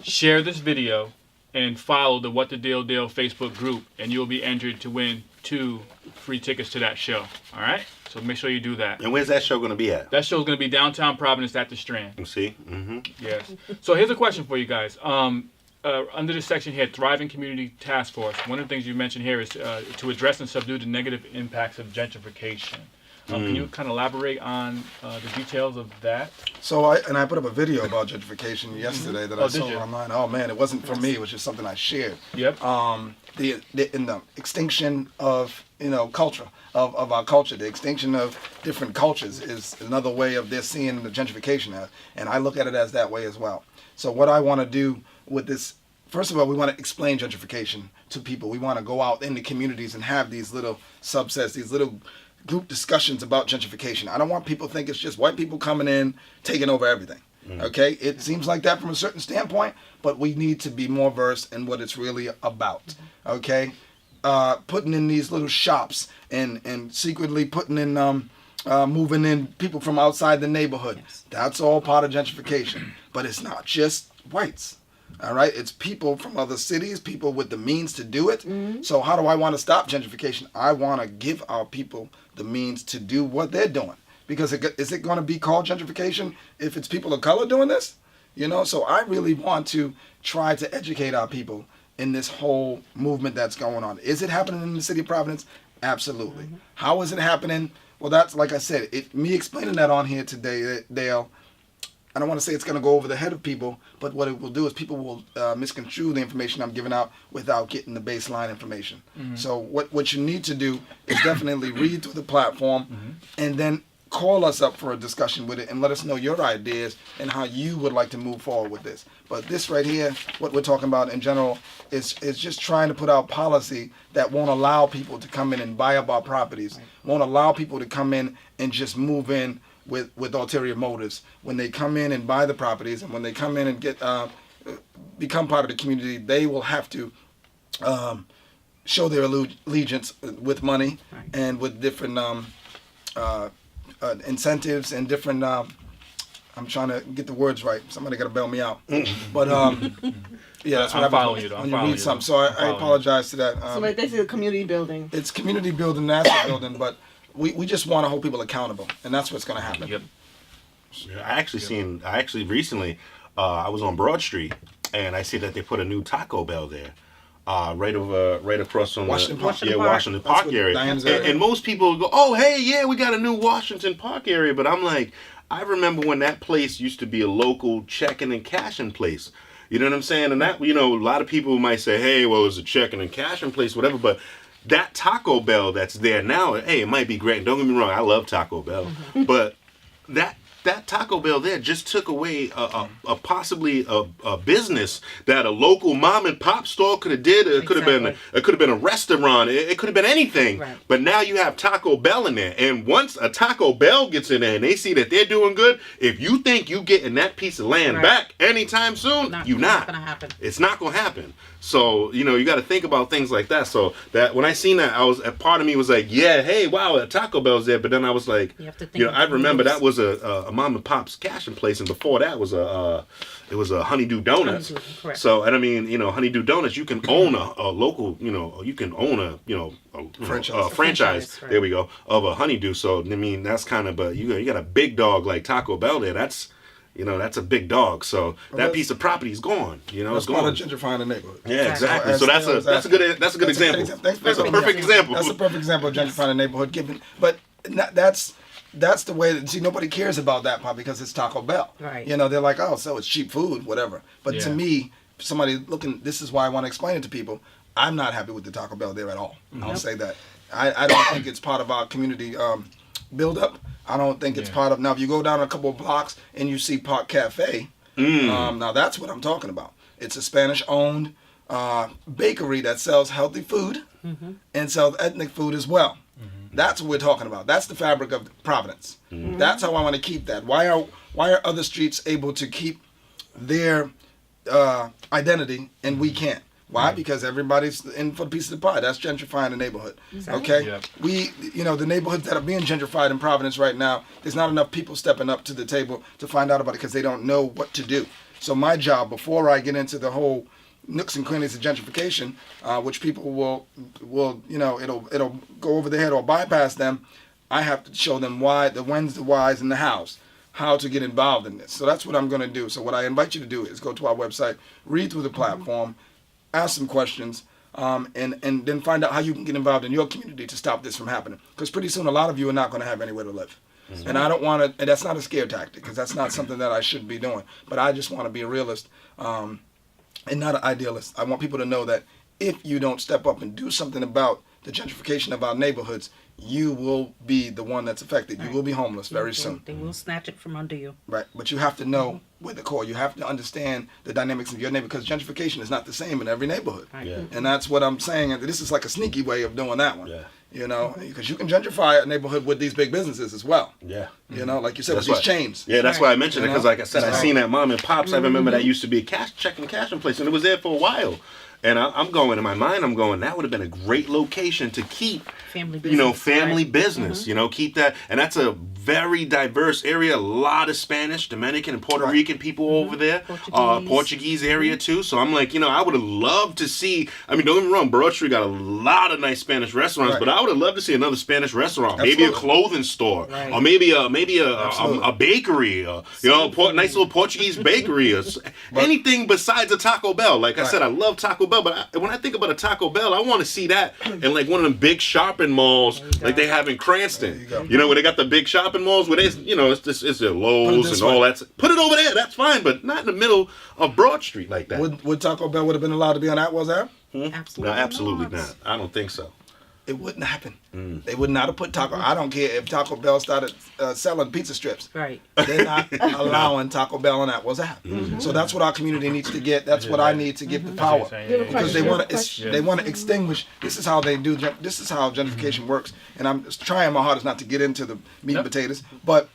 Share this video and follow the What the Deal Facebook group, and you'll be entered to win 2 free tickets to that show. All right? So make sure you do that. And where's that show going to be at? That show's going to be downtown Providence at the Strand. You see? Yes. So here's a question for you guys. under this section here, Thriving Community Task Force, one of the things you mentioned here is to address and subdue the negative impacts of gentrification. Can you kind of elaborate on the details of that? So I put up a video about gentrification yesterday that I saw did you? online. Oh man, it wasn't for me. It was just something I shared. Yep. In the extinction of culture of our culture, the extinction of different cultures is another way of they're seeing the gentrification as, and I look at it as that way as well. So what I want to do with this, first of all, we want to explain gentrification to people. We want to go out in the communities and have these little subsets, these little group discussions about gentrification. I don't want people to think it's just white people coming in, taking over everything. Okay? It seems like that from a certain standpoint, but we need to be more versed in what it's really about. Okay? Putting in these little shops and secretly putting in, moving in people from outside the neighborhood. Yes. That's all part of gentrification. But it's not just whites. All right, it's people from other cities, people with the means to do it. So how do I want to stop gentrification? I want to give our people the means to do what they're doing. Because is it going to be called gentrification if it's people of color doing this? So I really want to try to educate our people in this whole movement that's going on. Is it happening in the city of Providence? Absolutely. How is it happening? Well, that's like I said, me explaining that on here today, Dale, I don't want to say it's going to go over the head of people, but what it will do is people will misconstrue the information I'm giving out without getting the baseline information. So what you need to do is definitely read through the platform and then call us up for a discussion with it and let us know your ideas and how you would like to move forward with this. But this right here, what we're talking about in general, is just trying to put out policy that won't allow people to come in and buy up our properties, won't allow people to come in and just move in with ulterior motives. When they come in and buy the properties, and when they come in and get become part of the community, they will have to show their allegiance with money and with different incentives and different. I'm trying to get the words right. Somebody got to bail me out. But yeah, that's what I'm following you. when you read something. So I apologize to that. So basically, community building. It's community building, asset building, but we just want to hold people accountable, and that's what's going to happen. Yep. I actually recently, I was on Broad Street, and I see that they put a new Taco Bell there, right across from Washington Park. Washington Park what area. Diane's And most people go, "Oh, hey, yeah, we got a new Washington Park area," but I'm like, I remember when that place used to be a local checking and cashing place. You know what I'm saying? And that, a lot of people might say, "Hey, well, it's a checking and cashing place, whatever," but that Taco Bell that's there now, hey, it might be great. Don't get me wrong, I love Taco Bell, but that Taco Bell there just took away possibly a business that a local mom and pop store could have did. It could have been a restaurant. It could have been anything. Right. But now you have Taco Bell in there, and once a Taco Bell gets in there and they see that they're doing good, if you think you getting that piece of land back anytime soon, you're not. Gonna happen. It's not gonna happen. So you got to think about things like that. So that when I seen that, a part of me was like, yeah, hey, wow, a Taco Bell's there. But then I was like, You have to think I remember that was a mom and pop's cashing place, and before that was it was a Honeydew Donuts. Correct. So, and I mean, Honeydew Donuts, you can own a local, you can own a franchise. Right. There we go, of a Honeydew. So I mean, that's kind of you got a big dog like Taco Bell there. That's that's a big dog. So that piece of property is gone. That's it's part gone. of gentrifying the neighborhood. Yeah, exactly. As So that's a good example. Thanks for That's a that. perfect example. That's a perfect example of gentrifying the neighborhood. But that's the way that, see, nobody cares about that part because it's Taco Bell. Right. They're like, oh, so it's cheap food, whatever. But to Yeah. me, somebody looking, this is why I want to explain it to people. I'm not happy with the Taco Bell there at all. I'll say that. I don't think it's part of our community build-up. I don't think it's part of, now if you go down a couple of blocks and you see Park Cafe, now that's what I'm talking about. It's a Spanish-owned bakery that sells healthy food and sells ethnic food as well. That's what we're talking about. That's the fabric of Providence. That's how I want to keep that. Why are other streets able to keep their identity and we can't? Why? Because everybody's in for a piece of the pie. That's gentrifying the neighborhood. Okay? Yep. The neighborhoods that are being gentrified in Providence right now, there's not enough people stepping up to the table to find out about it because they don't know what to do. So my job, before I get into the whole nooks and crannies of gentrification, which people will it'll go over their head or bypass them, I have to show them why, the whens, the whys, and the hows. how to get involved in this. So that's what I'm going to do. So what I invite you to do is go to our website, read through the platform, ask some questions, and then find out how you can get involved in your community to stop this from happening. Because pretty soon a lot of you are not going to have anywhere to live. And I don't want to, and that's not a scare tactic, because that's not something that I should be doing. But I just want to be a realist and not an idealist. I want people to know that if you don't step up and do something about the gentrification of our neighborhoods, you will be the one that's affected. You will be homeless very soon. They will snatch it from under you. Right, but you have to know where the core. You have to understand the dynamics of your neighborhood, because gentrification is not the same in every neighborhood. Yeah. And that's what I'm saying. And this is like a sneaky way of doing that one. Yeah. You know, because you can gentrify a neighborhood with these big businesses as well. Yeah. You know, like you said, That's with why- these chains. Yeah, that's why I mentioned it, because like I said, I Right. seen that mom and pops. I remember that used to be a check and cash in place, and it was there for a while. And I'm going, in my mind, I'm going, that would have been a great location to keep, Family you know, business, family right. business, you know, keep that. And that's a very diverse area, a lot of Spanish, Dominican, and Puerto Right. Rican people over there, Portuguese area too. So I'm like, you know, I would have loved to see, I mean, don't get me wrong, Broad Street got a lot of nice Spanish restaurants, Right. but I would have loved to see another Spanish restaurant, maybe a Absolutely. clothing store, Right. or maybe a Absolutely. bakery, you know, nice little Portuguese bakery, or anything besides a Taco Bell. Like I Right. said, I love Taco Bell, but when I think about a Taco Bell, I want to see that in like one of them big shopping malls, like they have in Cranston. There you go. You know, where they got the big shopping malls where they, you know, it's their Lowe's this and all way. that. Put it over there, that's fine, but not in the middle of Broad Street like that. Would Taco Bell would have been allowed to be on Atwell's Ave? No, Absolutely, absolutely not. I don't think so. It wouldn't happen. They would not have put Taco. I don't care if Taco Bell started selling pizza strips. Right. They're not allowing Taco Bell on Atwell's Ave. So that's what our community needs to get. That's what I need to get the power. Because they want to, they want to extinguish. This is how they do. This is how gentrification works. And I'm just trying my hardest not to get into the meat and potatoes, but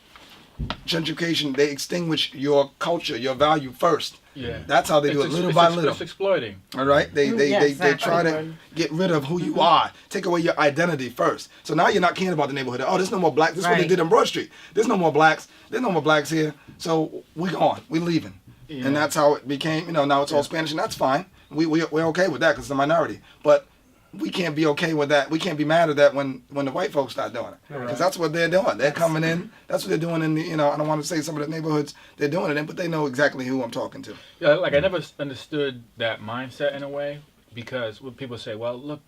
gentrification, they extinguish your culture, your value first. Yeah. That's how they do it, little by little. It's exploiting. All right, they Yes, they try to exactly. get rid of who you are, take away your identity first. So now you're not caring about the neighborhood. Oh, there's no more blacks. This is what they Right. did in Broad Street. There's no more blacks. There's no more blacks here. So we gone. We leaving. Yeah. And that's how it became. You know, now it's all Spanish, and that's fine. We're okay with that because it's a minority. But we can't be okay with that. We can't be mad at that when the white folks start doing it, because that's what they're doing. They're coming in. That's what they're doing in the. You know, I don't want to say some of the neighborhoods they're doing it in, but they know exactly who I'm talking to. Yeah, like I never understood that mindset in a way, because when people say, well, look,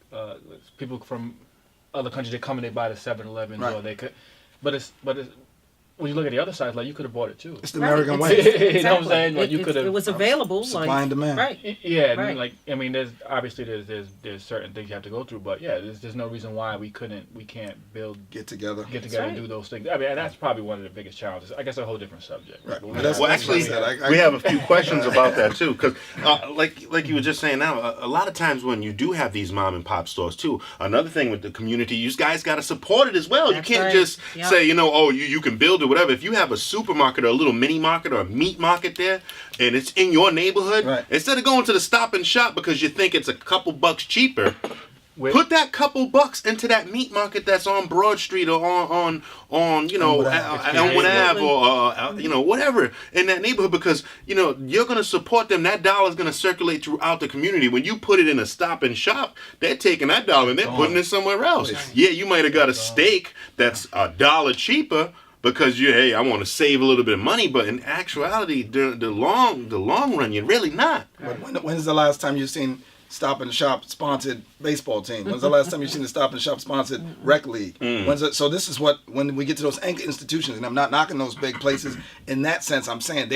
people from other countries, they come and they buy the 7-Elevens, Right. or they could, but it's when you look at the other side, it's like you could have bought it too. It's the American Right. way. You know what I'm saying? Like you could have. It was available. Supply like, and demand. Right. Yeah, and Right. like I mean, there's obviously there's certain things you have to go through, but yeah, there's no reason why we can't Get together. get together and right. do those things. I mean, and that's probably one of the biggest challenges. I guess a whole different subject. Right. But But that's- Well, that's actually, what I said. we have a few questions about that too, because like you were just saying now, a lot of times when you do have these mom and pop stores too, another thing with the community, you guys got to support it as well. That's You can't right. just Yep. say, you know, oh, you can build it, whatever. If you have a supermarket or a little mini market or a meat market there, and it's in your neighborhood, Right. instead of going to the Stop and Shop because you think it's a couple bucks cheaper, With- put that couple bucks into that meat market that's on Broad Street or on you know Elmwood Ave. Elmwood Ave Absolutely. or you know whatever in that neighborhood, because you know you're gonna support them. That dollar is gonna circulate throughout the community. When you put it in a Stop and Shop, they're taking that dollar and they're putting it somewhere else. Yeah, you might have got a steak that's $1 cheaper, because I want to save a little bit of money, but in actuality, the long run, you're really not. But when's the last time you've seen Stop and Shop sponsored baseball team? When's the last time you've seen the Stop and Shop sponsored rec league? So this is when we get to those anchor institutions, and I'm not knocking those big places in that sense. I'm saying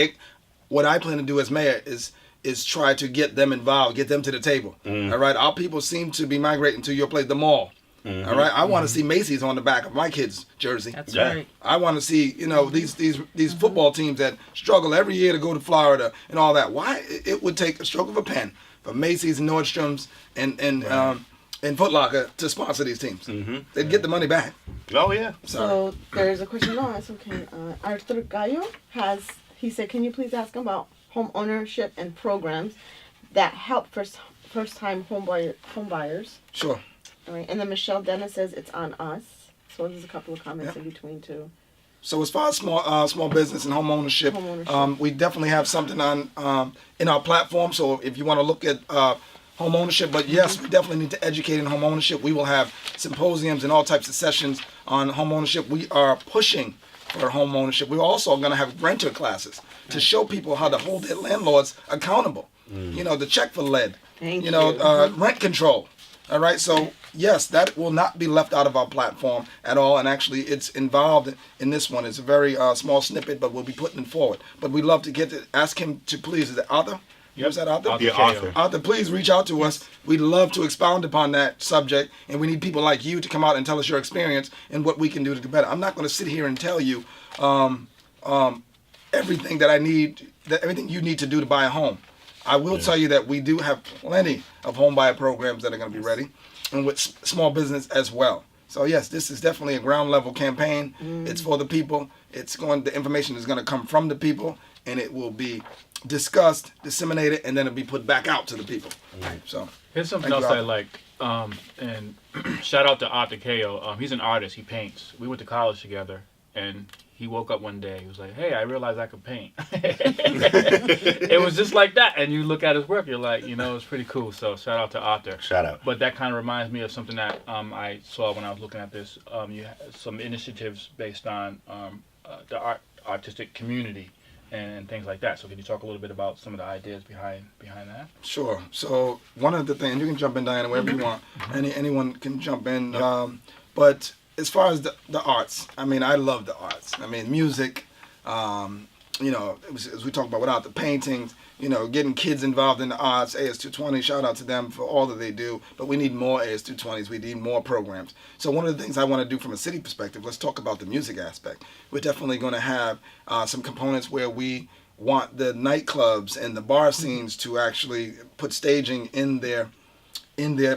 what I plan to do as mayor is try to get them involved, get them to the table. All right, our people seem to be migrating to your place, the mall. All right, I want to see Macy's on the back of my kid's jersey. That's Yeah. right. I want to see, these football teams that struggle every year to go to Florida and all that. Why it would take a stroke of a pen for Macy's and Nordstrom's and Foot Locker to sponsor these teams. They'd get the money back. Oh yeah. So there's a question. No, that's okay. Arthur Gallo he said, can you please ask him about home ownership and programs that help first-time home buyers? Sure. All right. And then Michelle Dennis says it's on us. So there's a couple of comments in between too. So as far as small business and home ownership, we definitely have something on in our platform. So if you want to look at home ownership, but yes, we definitely need to educate in home ownership. We will have symposiums and all types of sessions on home ownership. We are pushing for home ownership. We're also going to have renter classes to show people how to hold their landlords accountable. You know, the check for lead. Thank you know, you. rent control. All right, so yes, that will not be left out of our platform at all, and actually it's involved in this one. It's a very small snippet, but we'll be putting it forward. But we'd love to ask him to please, is it Arthur? Yep. Is that Arthur? Arthur Yeah, K.O. Arthur. Arthur, please reach out to us. We'd love to expound upon that subject, and we need people like you to come out and tell us your experience and what we can do to do better. I'm not going to sit here and tell you everything that I need, everything you need to do to buy a home. I will tell you that we do have plenty of home buyer programs that are going to be ready, and with small business as well. So yes, this is definitely a ground level campaign. It's for the people. The information is going to come from the people, and it will be discussed, disseminated, and then it'll be put back out to the people. So Here's something thank else you, I like. And shout out to Arthur K.O. He's an artist. He paints. We went to college together, and he woke up one day. He was like, "Hey, I realized I could paint." It was just like that. And you look at his work, you're like, you know, it's pretty cool. So shout out to Arthur. Shout out. But that kind of reminds me of something that I saw when I was looking at this. You had some initiatives based on the artistic community and things like that. So can you talk a little bit about some of the ideas behind that? sure. So one of the things, you can jump in, Diana, wherever you want. Anyone can jump in. But as far as the arts, I mean, I love the arts. I mean, music, you know, as we talk about without the paintings, you know, getting kids involved in the arts, AS220, shout out to them for all that they do. But we need more AS220s. We need more programs. So one of the things I want to do from a city perspective, let's talk about the music aspect. We're definitely going to have some components where we want the nightclubs and the bar scenes to actually put staging in their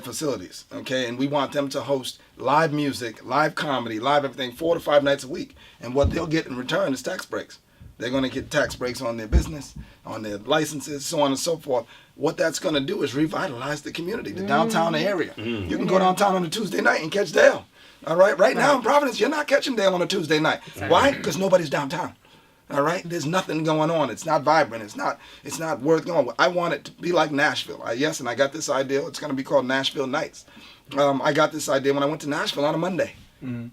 facilities, okay? And we want them to host live music, live comedy, live everything 4 to 5 nights a week. And what they'll get in return is tax breaks. They're going to get tax breaks on their business, on their licenses, so on and so forth. What that's going to do is revitalize the community, the downtown area. You can go downtown on a Tuesday night and catch Dale. All right? Right now in Providence, you're not catching Dale on a Tuesday night. Why? Because nobody's downtown. All right, there's nothing going on. It's not vibrant. It's not worth going. I want it to be like Nashville. And I got this idea. It's going to be called Nashville Nights. I got this idea when I went to Nashville on a Monday.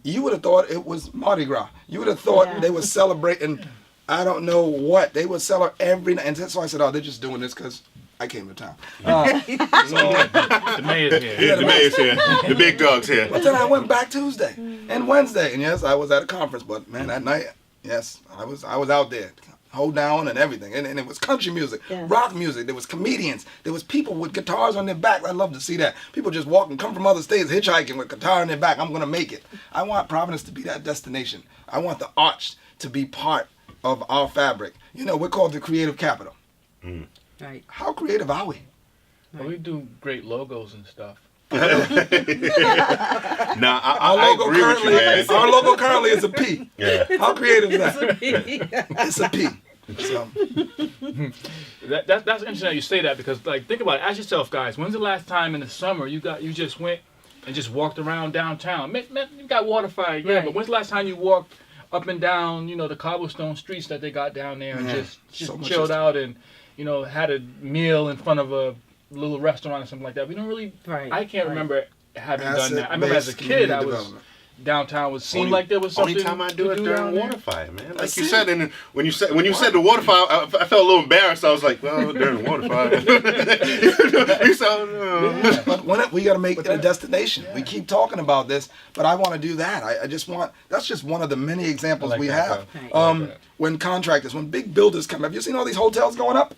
You would have thought it was Mardi Gras. You would have thought they were celebrating. I don't know what they would celebrate every night. And so I said, "Oh, they're just doing this because I came to town." The mayor's here. Yeah, the mayor's here. The big dog's here. But then I went back Tuesday and Wednesday, and yes, I was at a conference. But man, that night. Yes, I was out there, hold down and everything, and it was country music, rock music. There was comedians, there was people with guitars on their back. I love to see that. People just walking, come from other states, hitchhiking with guitar on their back. I'm gonna make it. I want Providence to be that destination. I want the arts to be part of our fabric. You know, we're called the creative capital. Right. How creative are we? Well, we do great logos and stuff. Nah, I agree with you, man. Our logo currently is a P. Yeah. How creative is that? It's a P. So. That's interesting that you say that, because like, think about it. Ask yourself, guys, when's the last time in the summer you just went and just walked around downtown? Man, you got waterfire, yeah, but when's the last time you walked up and down, you know, the cobblestone streets that they got down there and just so chilled out and, you know, had a meal in front of a little restaurant or something like that? We don't really. I can't remember having done that. I remember as a kid, I was downtown. Seemed like there was something. Only time I do it during waterfire, man. Like you said, and when you said the waterfire, I felt a little embarrassed. I was like, well, during the waterfire. But we got to make it a destination. We keep talking about this, but I want to do that. I just want. That's just one of the many examples we have. When contractors, when big builders come, have you seen all these hotels going up?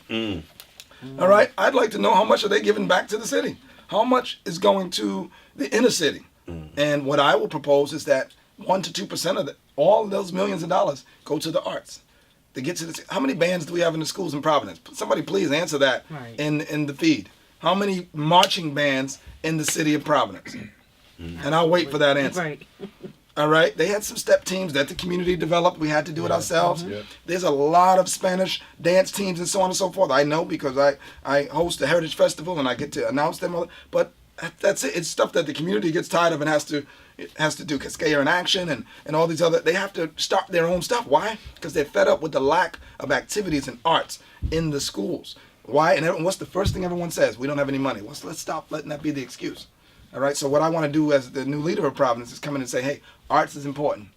All right, I'd like to know how much are they giving back to the city? How much is going to the inner city? And what I will propose is that 1 to 2% of all of those millions of dollars go to the arts. To get to the, how many bands do we have in the schools in Providence? Somebody please answer that in the feed. How many marching bands in the city of Providence? And I'll wait for that answer. All right, they had some step teams that the community developed. We had to do it ourselves. There's a lot of Spanish dance teams and so on and so forth. I know because I host the Heritage Festival and I get to announce them. But that's it. It's stuff that the community gets tired of and has to do. Cascade in Action and all these other. They have to start their own stuff. Why? Because they're fed up with the lack of activities and arts in the schools. Why? And what's the first thing everyone says? We don't have any money. Well, let's stop letting that be the excuse. All right, so what I want to do as the new leader of Providence is come in and say, hey, arts is important.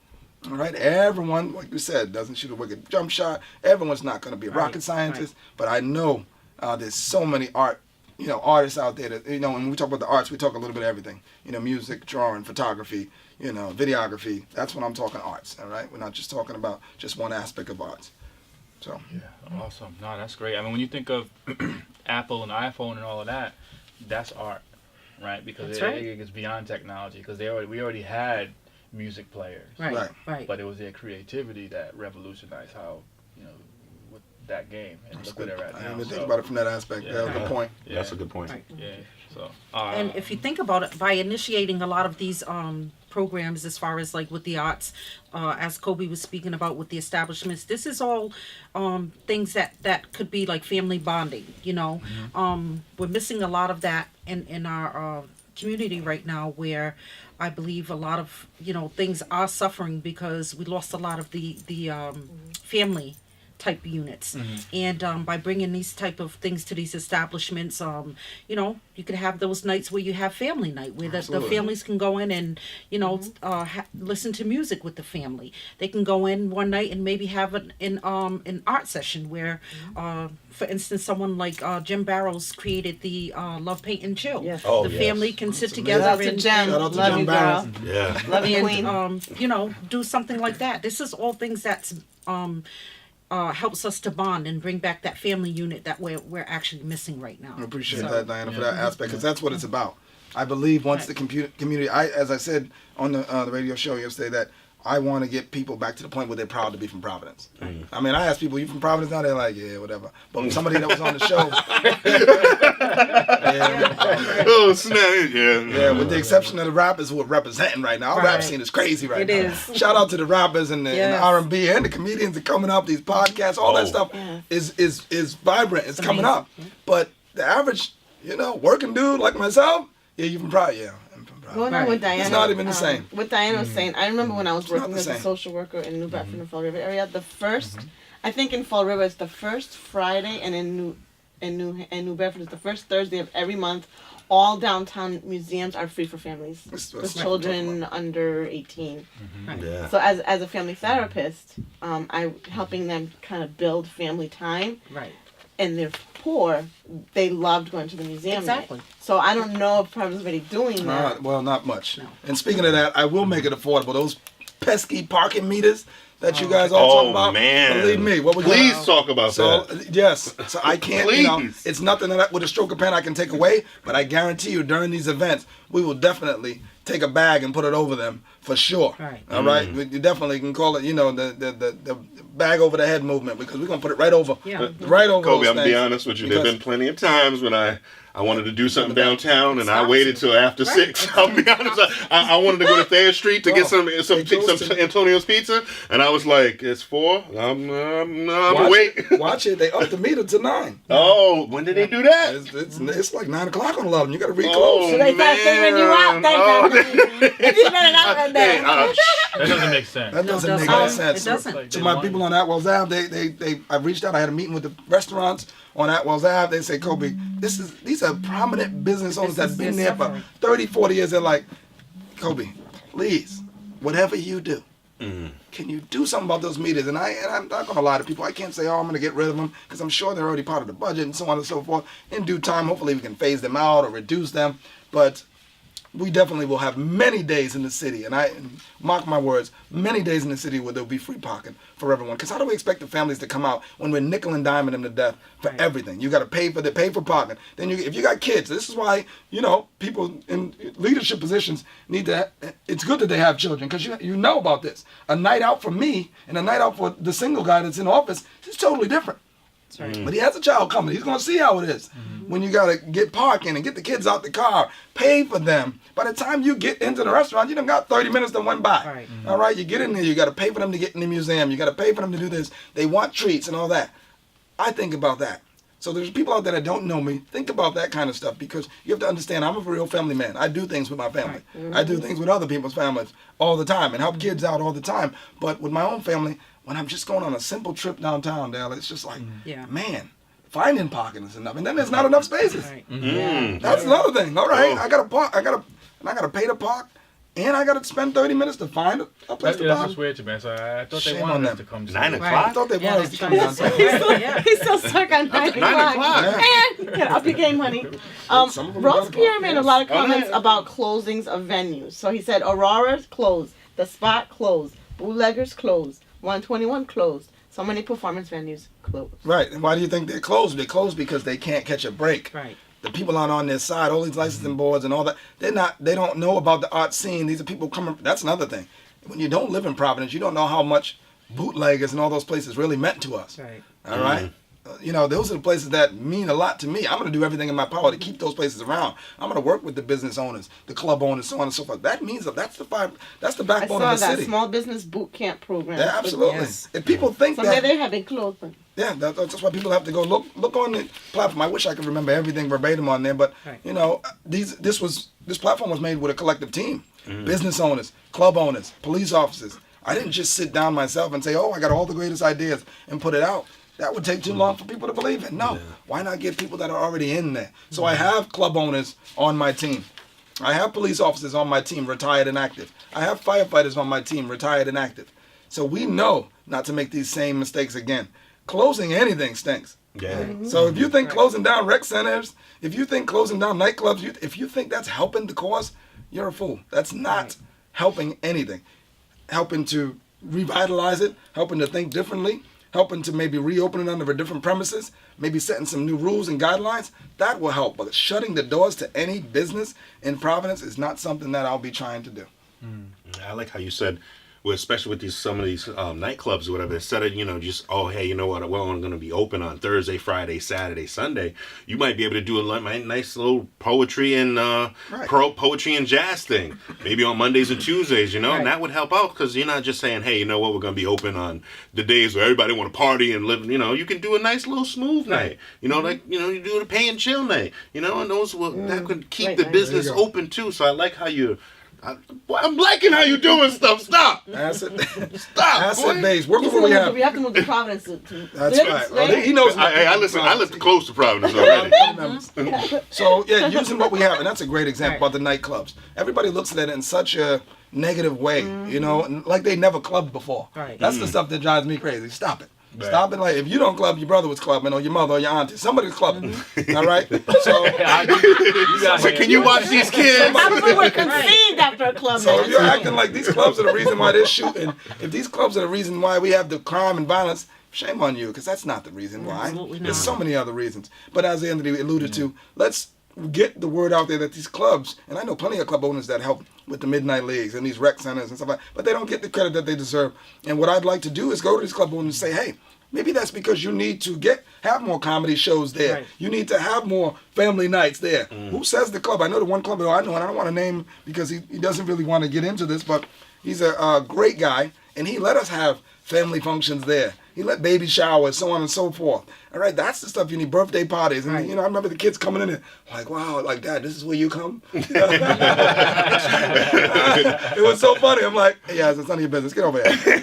All right, everyone, like you said, doesn't shoot a wicked jump shot. Everyone's not going to be a rocket scientist, but I know there's so many artists out there that, when we talk about the arts, we talk a little bit of everything. Music, drawing, photography, videography. That's when I'm talking arts, all right? We're not just talking about just one aspect of arts. So. Yeah, awesome. No, that's great. I mean, when you think of Apple and iPhone and all of that, that's art, right? Because it gets beyond technology. Because we already had music players, Right. But it was their creativity that revolutionized how with that game. And That's look where they're at I now. didn't even think about it from that aspect. Yeah, good point. Yeah. That's a good point. Right. Yeah. So. And if you think about it, by initiating a lot of these programs as far as like with the arts, as Kobe was speaking about with the establishments, this is all things that could be like family bonding, we're missing a lot of that in our community right now, where I believe a lot of things are suffering because we lost a lot of the family type units. And by bringing these type of things to these establishments, you could have those nights where you have family night, where the families can go in and listen to music with the family. They can go in one night and maybe have an art session where for instance, someone like Jim Barrows created the Love, Paint, and Chill. Yes. The family can sit together and Jen. Shout out to Love Jim you, Barrows. girl. Yeah. Love you, Queen. and do something like that. This is all things that's helps us to bond and bring back that family unit that we're actually missing right now. I appreciate that, Diana, for that aspect, because that's what it's about. I believe once the community, as I said on the radio show yesterday, that I want to get people back to the point where they're proud to be from Providence. I mean, I ask people, you from Providence now? They're like, yeah, whatever. But when somebody that was on the show, Oh, snap. yeah, with the exception of the rappers who are representing right now, our rap scene is crazy right now. It is. Shout out to the rappers and the R&B and the comedians that are coming up, these podcasts, all that stuff is vibrant. It's coming up. But the average, working dude like myself, you from Providence, I'm from Providence. Going on with Diana. It's not even the same. What Diana was saying, I remember when I was It's not working the as a same. social worker in New Bedford and Fall River area, the first, I think in Fall River it's the first Friday, and in New Bedford it's the first Thursday of every month. All downtown museums are free for families with children under 18. Yeah. So as a family therapist, I'm helping them kind of build family time. Right. And they're poor, they loved going to the museum. Exactly. So I don't know if Providence is already doing that. Well, not much. No. And speaking of that, I will make it affordable. Those pesky parking meters that you guys all talk about. Man. Believe me, what would Please talk about So that. yes, so I can't. Please. It's nothing that with a stroke of pen I can take away. But I guarantee you, during these events, we will definitely take a bag and put it over them for sure. Right. All right. You definitely can call it, the bag over the head movement, because we're gonna put it right over. Yeah. Right over. Kobe, those I'm gonna be things. honest with you. Because- There have been plenty of times when I wanted to do something downtown, and I waited till after 6. I'll be honest. I wanted to go to Thayer Street to get some Antonio's pizza, and I was like, "It's 4. I'm gonna wait." Watch it. They upped the meter to 9. Oh, when did they do that? It's like 9 o'clock on a lot of them. You got to read Oh, close. So they start figuring you out. They figured it out right there. That doesn't make sense. That doesn't No, make it any doesn't. sense. It doesn't. To my people on Atwell's Ave, I reached out. I had a meeting with the restaurants on Atwell's Ave. They say, Kobe, these are prominent business owners that have been there for 30, 40 years. They're like, Kobe, please, whatever you do, can you do something about those meters? And I'm not going to lie to people. I can't say, I'm going to get rid of them, because I'm sure they're already part of the budget and so on and so forth. In due time, hopefully we can phase them out or reduce them. But we definitely will have many days in the city, and mark my words, many days in the city where there'll be free parking for everyone. Because how do we expect the families to come out when we're nickel and diming them to death for everything? You got to pay for parking. Then if you got kids, this is why people in leadership positions need to. It's good that they have children, because you know about this. A night out for me and a night out for the single guy that's in office is totally different. But he has a child coming. He's going to see how it is when you got to get parking and get the kids out the car, pay for them. By the time you get into the restaurant, you done got 30 minutes that went by. Right. All right, you get in there, you got to pay for them to get in the museum. You got to pay for them to do this. They want treats and all that. I think about that. So there's people out there that don't know me. Think about that kind of stuff, because you have to understand I'm a real family man. I do things with my family. I do things with other people's families all the time and help kids out all the time. But with my own family, when I'm just going on a simple trip downtown, Dale, it's just like, man, finding parking is enough, and then there's not enough spaces. Right. That's another thing. All right, I gotta park. I gotta pay to park. and I got to spend 30 minutes to find a place to That's buy. what's weird to me. So I thought Shame they on wanted them. us to come. 9 I o'clock. thought they Yeah, wanted us to come that's down. right. Yeah. He's still stuck on 9 o'clock. 9 o'clock. And get up your game, honey. Some of them Rose got Pierre made a lot of Oh, no. comments about closings of venues. So he said Aurora's closed, The Spot closed, Bootleggers closed, 121 closed. So many performance venues closed. Right, and why do you think they're closed? They're closed because they can't catch a break. Right. The people aren't on their side. All these licensing boards and all that. They don't know about the art scene. These are people coming. That's another thing. When you don't live in Providence, you don't know how much bootleggers and all those places really meant to us. Right. All right. Those are the places that mean a lot to me. I'm going to do everything in my power to keep those places around. I'm going to work with the business owners, the club owners, so on and so forth. That means that's the I backbone saw of the that city. small business boot camp program. Yeah, absolutely. Yes. If people think Someday that, they have it closed. But yeah, that's why people have to go look on the platform. I wish I could remember everything verbatim on there, but Right. this platform was made with a collective team, business owners, club owners, police officers. I didn't just sit down myself and say, oh, I got all the greatest ideas and put it out. That would take too long for people to believe it. No, why not get people that are already in there? So I have club owners on my team. I have police officers on my team, retired and active. I have firefighters on my team, retired and active. So we know not to make these same mistakes again. Closing anything stinks. Yeah. So if you think closing down rec centers, if you think closing down nightclubs, if you think that's helping the cause, you're a fool. That's not helping anything. Helping to revitalize it, helping to think differently, helping to maybe reopen it under a different premises, maybe setting some new rules and guidelines, that will help. But shutting the doors to any business in Providence is not something that I'll be trying to do. I like how you said, well, especially with some of these nightclubs or whatever, instead of, just, oh, hey, you know what, well, I'm going to be open on Thursday, Friday, Saturday, Sunday, you might be able to do a nice little poetry and poetry and jazz thing, maybe on Mondays and Tuesdays, and that would help out, because you're not just saying, hey, you know what, we're going to be open on the days where everybody want to party and live, you can do a nice little smooth night, you do a pay and chill night, and those will, that could keep the business open too. So I like how I'm liking how you doing stuff. Stop. Asset Boy. base. Work with what we have. We have to move to Providence. That's right. Well, he knows. I listen close to Providence already. So yeah, using what we have, and that's a great example about the nightclubs. Everybody looks at it in such a negative way, like they never clubbed before. Right. That's the stuff that drives me crazy. Stop it. Right. Stop it. Like if you don't club, your brother was clubbing, or your mother, or your auntie. Somebody's clubbing. All right. So, can you watch these kids? How we were conceived after a club. So if you're acting like these clubs are the reason why they're shooting, if these clubs are the reason why we have the crime and violence, shame on you, because that's not the reason why. Absolutely not. There's so many other reasons. But as Anthony alluded to, let's get the word out there that these clubs, and I know plenty of club owners that help with the midnight leagues and these rec centers and stuff like that, but they don't get the credit that they deserve. And what I'd like to do is go to these club owners and say, hey, maybe that's because you need to have more comedy shows there. Right. You need to have more family nights there. Who says the club? I know the one club I know, and I don't want to name because he doesn't really want to get into this, but he's a great guy, and he let us have family functions there. He let baby showers, so on and so forth. All right, that's the stuff you need, birthday parties. And, Right. I remember the kids coming in and like, wow, like, Dad, this is where you come? It was so funny. I'm like, yeah, it's none of your business. Get over here.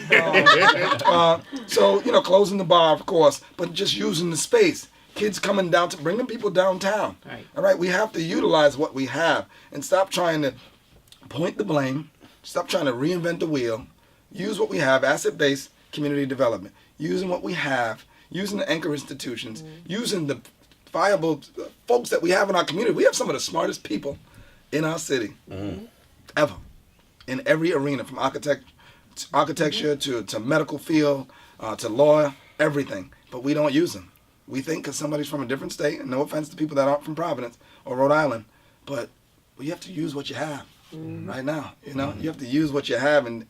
So, closing the bar, of course, but just using the space. Kids coming down to bringing people downtown. Right. All right, we have to utilize what we have and stop trying to point the blame. Stop trying to reinvent the wheel. Use what we have, asset-based community development. Using what we have, using the anchor institutions, using the viable folks that we have in our community. We have some of the smartest people in our city ever, in every arena, from architecture to medical field, to law, everything. But we don't use them. We think because somebody's from a different state, and no offense to people that aren't from Providence or Rhode Island, but you have to use what you have. Right now, you have to use what you have and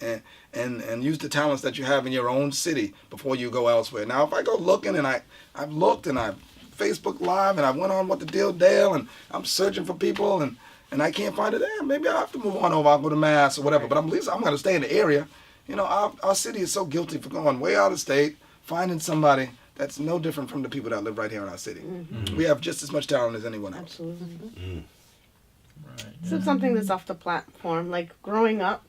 use the talents that you have in your own city before you go elsewhere. Now, if I go looking and I've looked and I've Facebook Live and I went on What the Deal Dale and I'm searching for people and I can't find it, maybe I'll have to move on over. I'll go to Mass or whatever. But at least I'm going to stay in the area. Our city is so guilty for going way out of state, finding somebody that's no different from the people that live right here in our city. We have just as much talent as anyone else. Absolutely. So something that's off the platform, like growing up,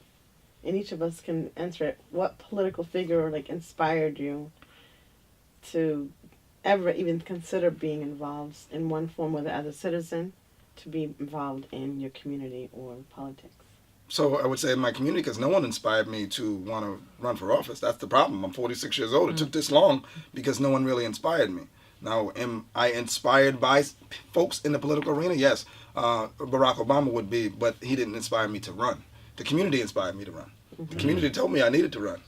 and each of us can answer it. What political figure inspired you to ever even consider being involved in one form, whether as a citizen, to be involved in your community or politics? So I would say in my community, because no one inspired me to want to run for office. That's the problem. I'm 46 years old. It took this long because no one really inspired me. Now, am I inspired by folks in the political arena? Yes. Barack Obama would be, but he didn't inspire me to run. The community inspired me to run. The community told me I needed to run.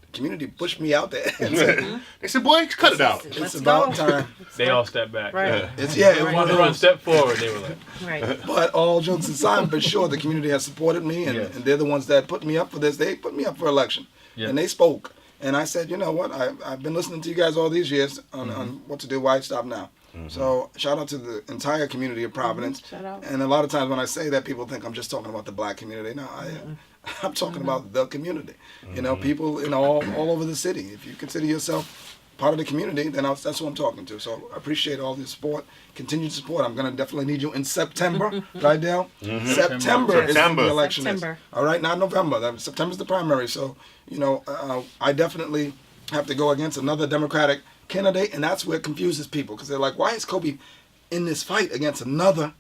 The community pushed me out there. And said, They said, boy, cut it out. it's about time. They all stepped back. Right. It's, They it wanted to run a step forward. They were like, Right. But all jokes aside, for sure, the community has supported me, and, Yes. and they're the ones that put me up for this. They put me up for election, Yeah. and they spoke. And I said, you know what? I've been listening to you guys all these years on what to do, why stop now. So shout out to the entire community of Providence. Shout out. And a lot of times when I say that, people think I'm just talking about the black community. No, I'm talking about the community. You know, people in all over the city. If you consider yourself part of the community, then that's who I'm talking to. So I appreciate all the support, continued support. I'm going to definitely need you in September, right, Dale? September is when the election September. is. All right, not November. September's the primary. So, you know, I definitely have to go against another Democratic candidate, and that's where it confuses people, because they're like, why is Kobi in this fight against another,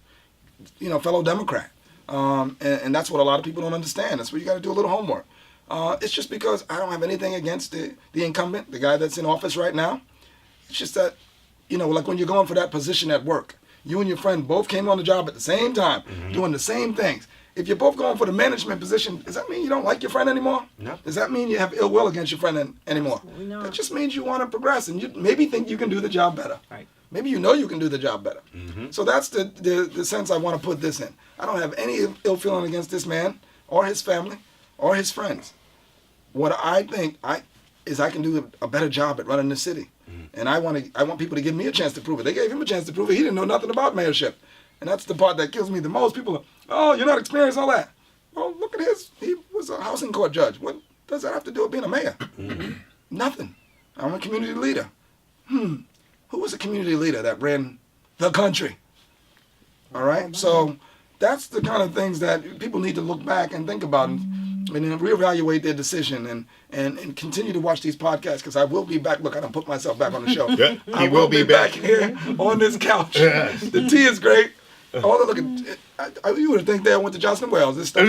you know, fellow Democrat? And that's what a lot of people don't understand. That's where you got to do a little homework. It's just because I don't have anything against the incumbent, the guy that's in office right now. It's just that, you know, like when you're going for that position at work, you and your friend both came on the job at the same time, doing the same things. If you're both going for the management position, does that mean you don't like your friend anymore? No. Does that mean you have ill will against your friend anymore? No. That just means you want to progress, and you maybe think you can do the job better. Right. Maybe you know you can do the job better. So that's the sense I want to put this in. I don't have any ill feeling against this man or his family or his friends. What I think is I can do a better job at running the city. And I want people to give me a chance to prove it. They gave him a chance to prove it. He didn't know nothing about mayorship. And that's the part that kills me the most. People are, oh, you're not experienced, all that. Well, look at he was a housing court judge. What does that have to do with being a mayor? Nothing. I'm a community leader. Who was a community leader that ran the country? All right? So that's the kind of things that people need to look back and think about and then reevaluate their decision and continue to watch these podcasts, because I will be back. Look, I done put myself back on the show. Yeah, I will be back here on this couch. Yes. The tea is great. Oh, look at you would think they went to Johnson Wells. This stuff.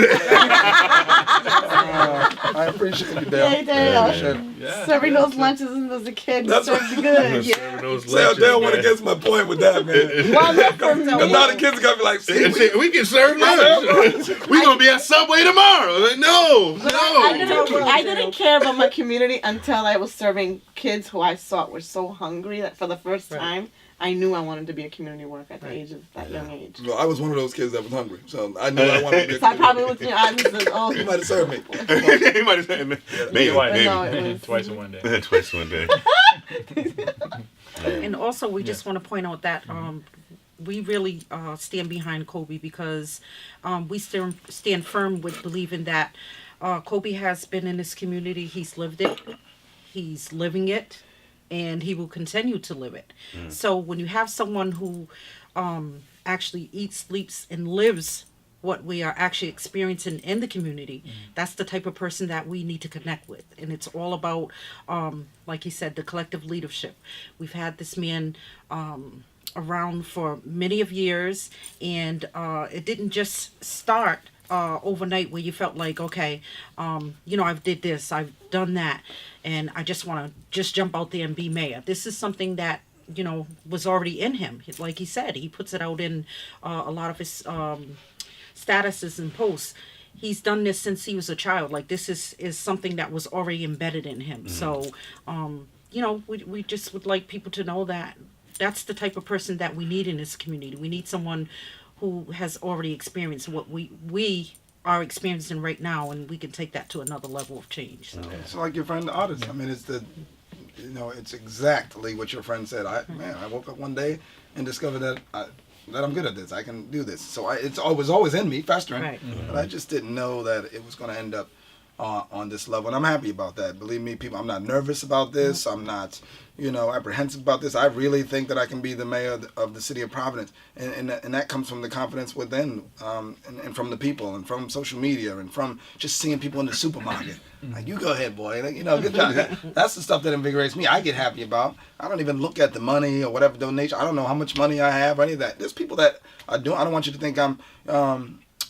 I appreciate you, Dale. Hey, Dale. I appreciate it. yeah. Serving those lunches as a kid That's served right. you good. Serving those Say, lunches, Dale went man. against my point with that, man. Well, look for me. A lot of kids are gonna be like, see, And say, we can serve lunch. We gonna be at Subway tomorrow. Like, no. I didn't care about my community until I was serving kids who I saw were so hungry that for the first time I knew I wanted to be a community worker at the age of that young age. Well, I was one of those kids that was hungry, so I knew I wanted to be a So I probably looked in your eyes and said, "Oh, You might have served me. He might have said, maybe, Twice. maybe. No, it was- Twice in one day. Twice one day. And also, we just want to point out that we really stand behind Kobi, because we stand firm with believing that Kobi has been in this community. He's lived it. He's living it. And he will continue to live it. So when you have someone who actually eats, sleeps, and lives what we are actually experiencing in the community, that's the type of person that we need to connect with. And it's all about, like he said, the collective leadership. We've had this man around for many of years, and it didn't just start overnight where you felt like, okay, I've did this, I've done that, and I just want to just jump out there and be mayor. This is something that, was already in him. Like he said, he puts it out in a lot of his statuses and posts. He's done this since he was a child. Like, this is something that was already embedded in him. So, we just would like people to know that that's the type of person that we need in this community. We need someone who has already experienced what we are experiencing right now, and we can take that to another level of change. So. It's like your friend the artist. I mean, it's exactly what your friend said. I woke up one day and discovered that I'm good at this. I can do this. So it was always in me, festering. Right. But I just didn't know that it was going to end up on this level, and I'm happy about that. Believe me, people, I'm not nervous about this. I'm not, apprehensive about this. I really think that I can be the mayor of the city of Providence, and that comes from the confidence within, and from the people, and from social media, and from just seeing people in the supermarket. Like, you go ahead, boy. Like, good job. That's the stuff that invigorates me. I get happy about. I don't even look at the money or whatever donation. I don't know how much money I have or any of that. There's people that are doing. I don't want you to think I'm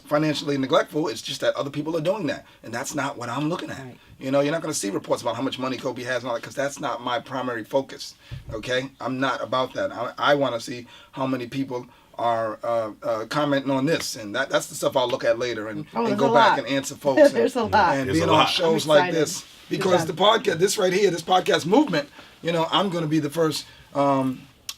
financially neglectful. It's just that other people are doing that, and that's not what I'm looking at. Right. You know, you're not going to see reports about how much money Kobe has and all that, because that's not my primary focus. Okay, I'm not about that. I want to see how many people are commenting on this, and that's the stuff I'll look at later and go back and answer folks. There's a lot. And There's being a on lot. shows I'm like excited. this, because the podcast, this right here, this podcast movement, you know, I'm going to be the first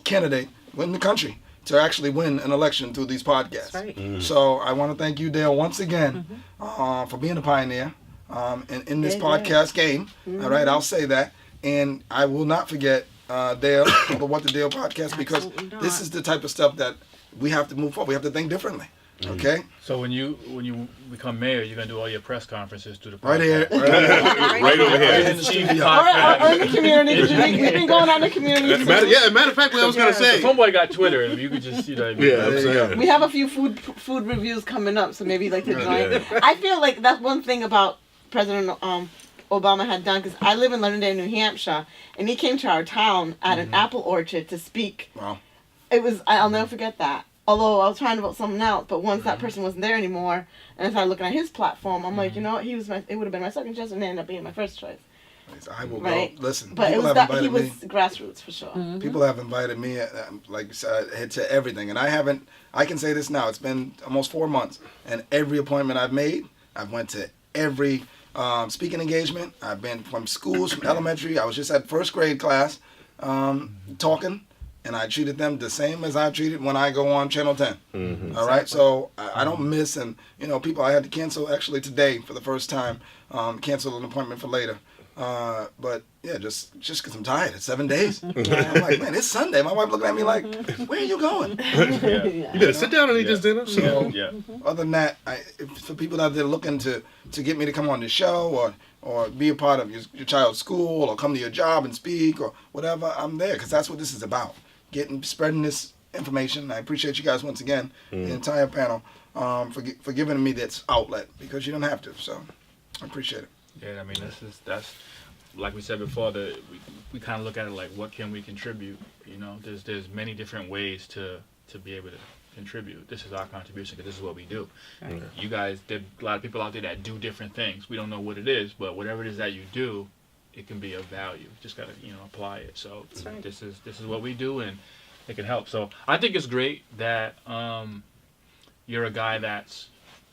candidate in the country to actually win an election through these podcasts. That's right. So I want to thank you, Dale, once again for being a pioneer in this podcast game. All right, I'll say that. And I will not forget Dale, the What the Dale podcast, because Absolutely not. this is the type of stuff that we have to move forward. We have to think differently. Okay? So when you become mayor, you're gonna do all your press conferences through the podcast. Right here. Right over Right here. in the Chief studio. podcast. Or in the community. We've been going out in the community. Matter of fact, what I was gonna say. The homeboy got Twitter. If you could just see that. Yeah, I'm There you saying. go. We have a few food reviews coming up, so maybe like to join. I feel like that's one thing about President Obama had done, because I live in Londonderry, New Hampshire, and he came to our town at an apple orchard to speak. Wow. It was, I'll never forget that. Although I was trying to vote someone else, but once that person wasn't there anymore, and I started looking at his platform, I'm like, you know what, it would have been my second choice, and it ended up being my first choice. I will Right. go. Listen, But it people was have that he invited was me. grassroots for sure. People have invited me, like to everything, and I haven't. I can say this now. It's been almost 4 months, and every appointment I've made, I've went to every speaking engagement. I've been from schools, from elementary. I was just at first grade class talking, and I treated them the same as I treated when I go on Channel 10. All right, so I don't miss, and you know, people I had to cancel actually today for the first time, cancel an appointment for later. But yeah, just because I'm tired. It's 7 days. I'm like, man, it's Sunday. My wife looking at me like, where are you going? You better sit down and eat this dinner. So Yeah. other than that, for people out there looking to get me to come on the show or be a part of your child's school or come to your job and speak or whatever, I'm there, because that's what this is about. Spreading this information. I appreciate you guys once again, the entire panel, for giving me this outlet, because you don't have to. So I appreciate it. Yeah, I mean, that's like we said before. We kind of look at it like, what can we contribute? You know, there's many different ways to be able to contribute. This is our contribution, because this is what we do. Right. You guys, there are a lot of people out there that do different things. We don't know what it is, but whatever it is that you do, it can be of value. Just gotta apply it. So right. this is what we do, and it can help. So I think it's great that you're a guy that's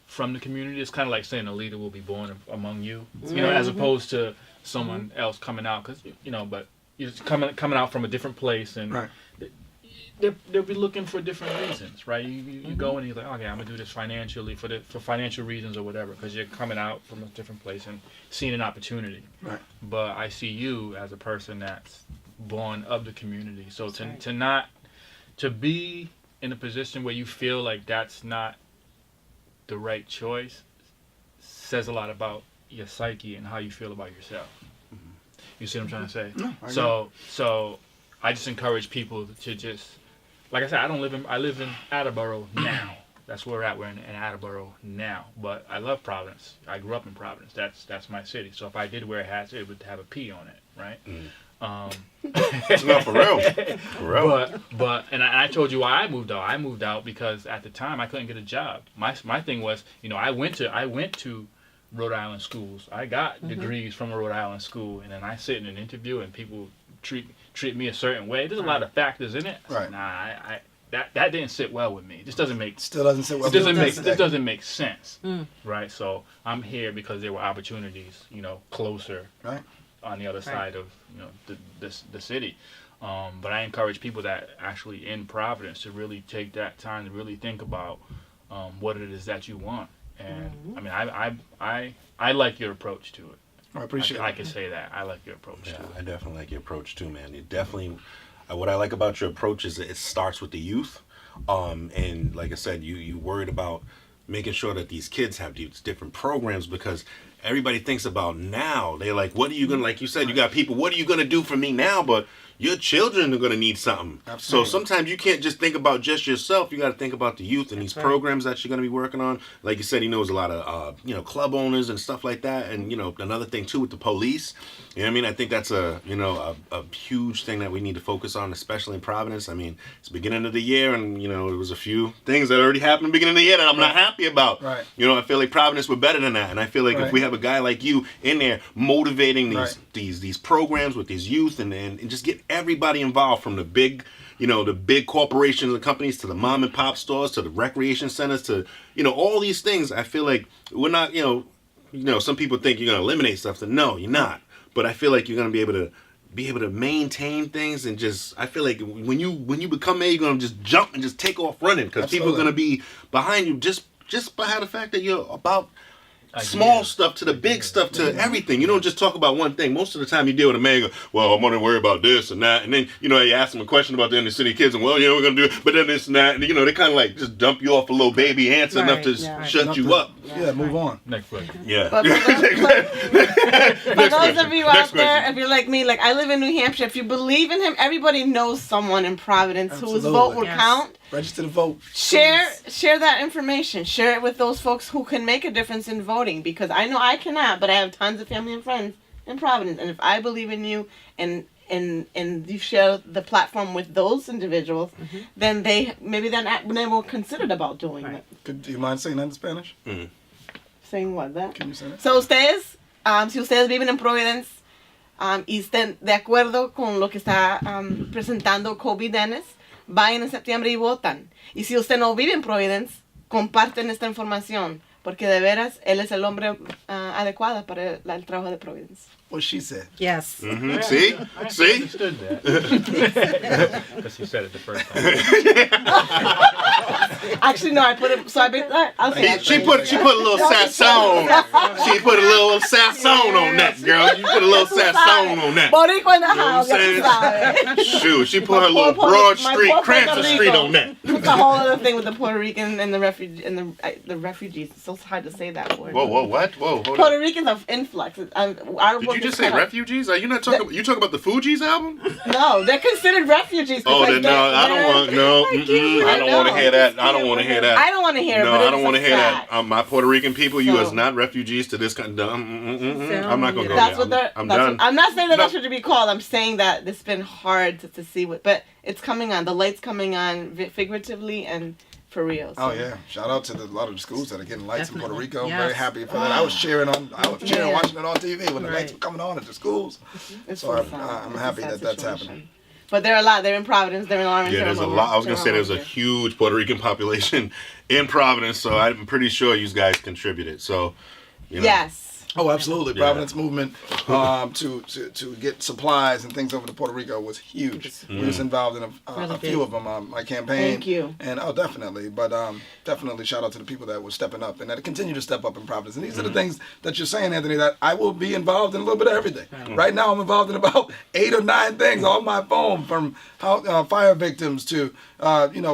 from the community. It's kind of like saying a leader will be born among you, as opposed to someone else coming out, because but you're just coming out from a different place, and Right. they'll be looking for different reasons, right? You go and you're like, okay, I'm gonna do this financially for financial reasons or whatever, because you're coming out from a different place and seeing an opportunity. Right. But I see you as a person that's born of the community, so right. to be in a position where you feel like that's not the right choice says a lot about your psyche and how you feel about yourself. You see what I'm trying to say? No, I So I just encourage people to just, like I said, I live in Attleboro now. That's where we're at. We're in Attleboro now. But I love Providence. I grew up in Providence. That's my city. So if I did wear hats, it would have a P on it, right? No, for real. For real. But I told you why I moved out. I moved out because at the time I couldn't get a job. My thing was, I went to Rhode Island schools. I got degrees from a Rhode Island school, and then I sit in an interview and people treat me a certain way. There's a lot of factors in it. Right. Nah, that didn't sit well with me. This doesn't make Still doesn't sit well. this doesn't make sense, right? So I'm here because there were opportunities, closer, Right. on the other side of the city. But I encourage people that actually in Providence to really take that time to really think about what it is that you want. And I mean, I like your approach to it. I appreciate I it. can say that I like your approach Yeah, to it. I definitely like your approach too, man. It definitely, what I like about your approach is it starts with the youth, and like I said, you worried about making sure that these kids have these different programs, because everybody thinks about now. They're like, what are you gonna, like you said, you got people, what are you gonna do for me now? But your children are going to need something. Absolutely. So sometimes you can't just think about just yourself. You got to think about the youth and these programs that you're going to be working on. Like you said, he knows a lot of, club owners and stuff like that. And, another thing too with the police. You know what I mean? I think that's a huge thing that we need to focus on, especially in Providence. I mean, it's the beginning of the year and, there was a few things that already happened at the beginning of the year that I'm not happy about. Right. I feel like Providence were better than that. And I feel like if we have a guy like you in there motivating these programs with these youth and just get everybody involved from the big corporations and companies to the mom and pop stores to the recreation centers to, all these things. I feel like we're not, some people think you're going to eliminate stuff. So no, you're not. But I feel like you're going to be able to maintain things and just, I feel like when you become mayor, you're going to just jump and just take off running because people are going to be behind you just by the fact that you're about small stuff to the big stuff to everything. You don't just talk about one thing. Most of the time you deal with a man and go, well, I'm going to worry about this and that. And then, you ask them a question about the inner city kids and, well, we're going to do it, but then this and that. And, they kind of like just dump you off a little baby answer enough to shut you up. Yeah, move on. Next question. Yeah. But for those of you out there, if you're like me, like I live in New Hampshire, if you believe in him, everybody knows someone in Providence whose vote would count. Register to vote. Share that information. Share it with those folks who can make a difference in voting, because I know I cannot, but I have tons of family and friends in Providence, and if I believe in you and you share the platform with those individuals, then they will consider about doing it. Do you mind saying that in Spanish? Mm-hmm. Saying what? That? Can you say that? So ustedes, si ustedes viven en Providence y estén de acuerdo con lo que está presentando Kobi Dennis, vayan en septiembre y votan. Y si usted no vive en Providence, comparten esta información, porque de veras él es el hombre adecuado para el trabajo de Providence. What she said. Yes. Mm-hmm. See? See? Understood that. Because you said it the first time. Actually, no, I put it. So I'll say. She put a little sazon. She put a little sazon on that, girl. You put a little sazon on that. Boricua in the house. You know what I'm saying? Shoot, she put her little Broad Street, Cranston Street on that. It's a whole other thing with the Puerto Rican and the refugees. It's so hard to say that word. Whoa, what? Whoa, hold Puerto on. Ricans are influx. Did you just say refugees? Are you not talking? You talking about the Fugees album? No, they're considered refugees. Oh, then no, I don't want I don't want to hear that. I don't want to hear that. I don't want to hear it. No, but I don't want to hear that. My Puerto Rican people, you So- is not refugees to this kind. I'm not gonna go That's there. what they're. I'm that's done. what, I'm not saying that No. that should be called. I'm saying that it's been hard to see what, but it's coming on. The light's coming on figuratively and for real. So. Oh yeah! Shout out to a lot of the schools that are getting lights in Puerto Rico. Yes. Very happy for that. I was cheering Yeah. watching it on TV when the lights were coming on at the schools. It's So really sad. I'm It's a happy sad that that's situation. happening. But there are a lot. They're in Providence. They're in Orange. Yeah, there's a lot. I was gonna say there's a huge Puerto Rican population in Providence, so I'm pretty sure you guys contributed. So, Yes. Oh, absolutely! Yeah. Providence movement to get supplies and things over to Puerto Rico was huge. We was involved in a few of them. My campaign. Thank you. And definitely, but definitely shout out to the people that were stepping up and that continue to step up in Providence. And these are the things that you're saying, Anthony. That I will be involved in a little bit of everything. Right now, I'm involved in about 8 or 9 things on my phone, from fire victims to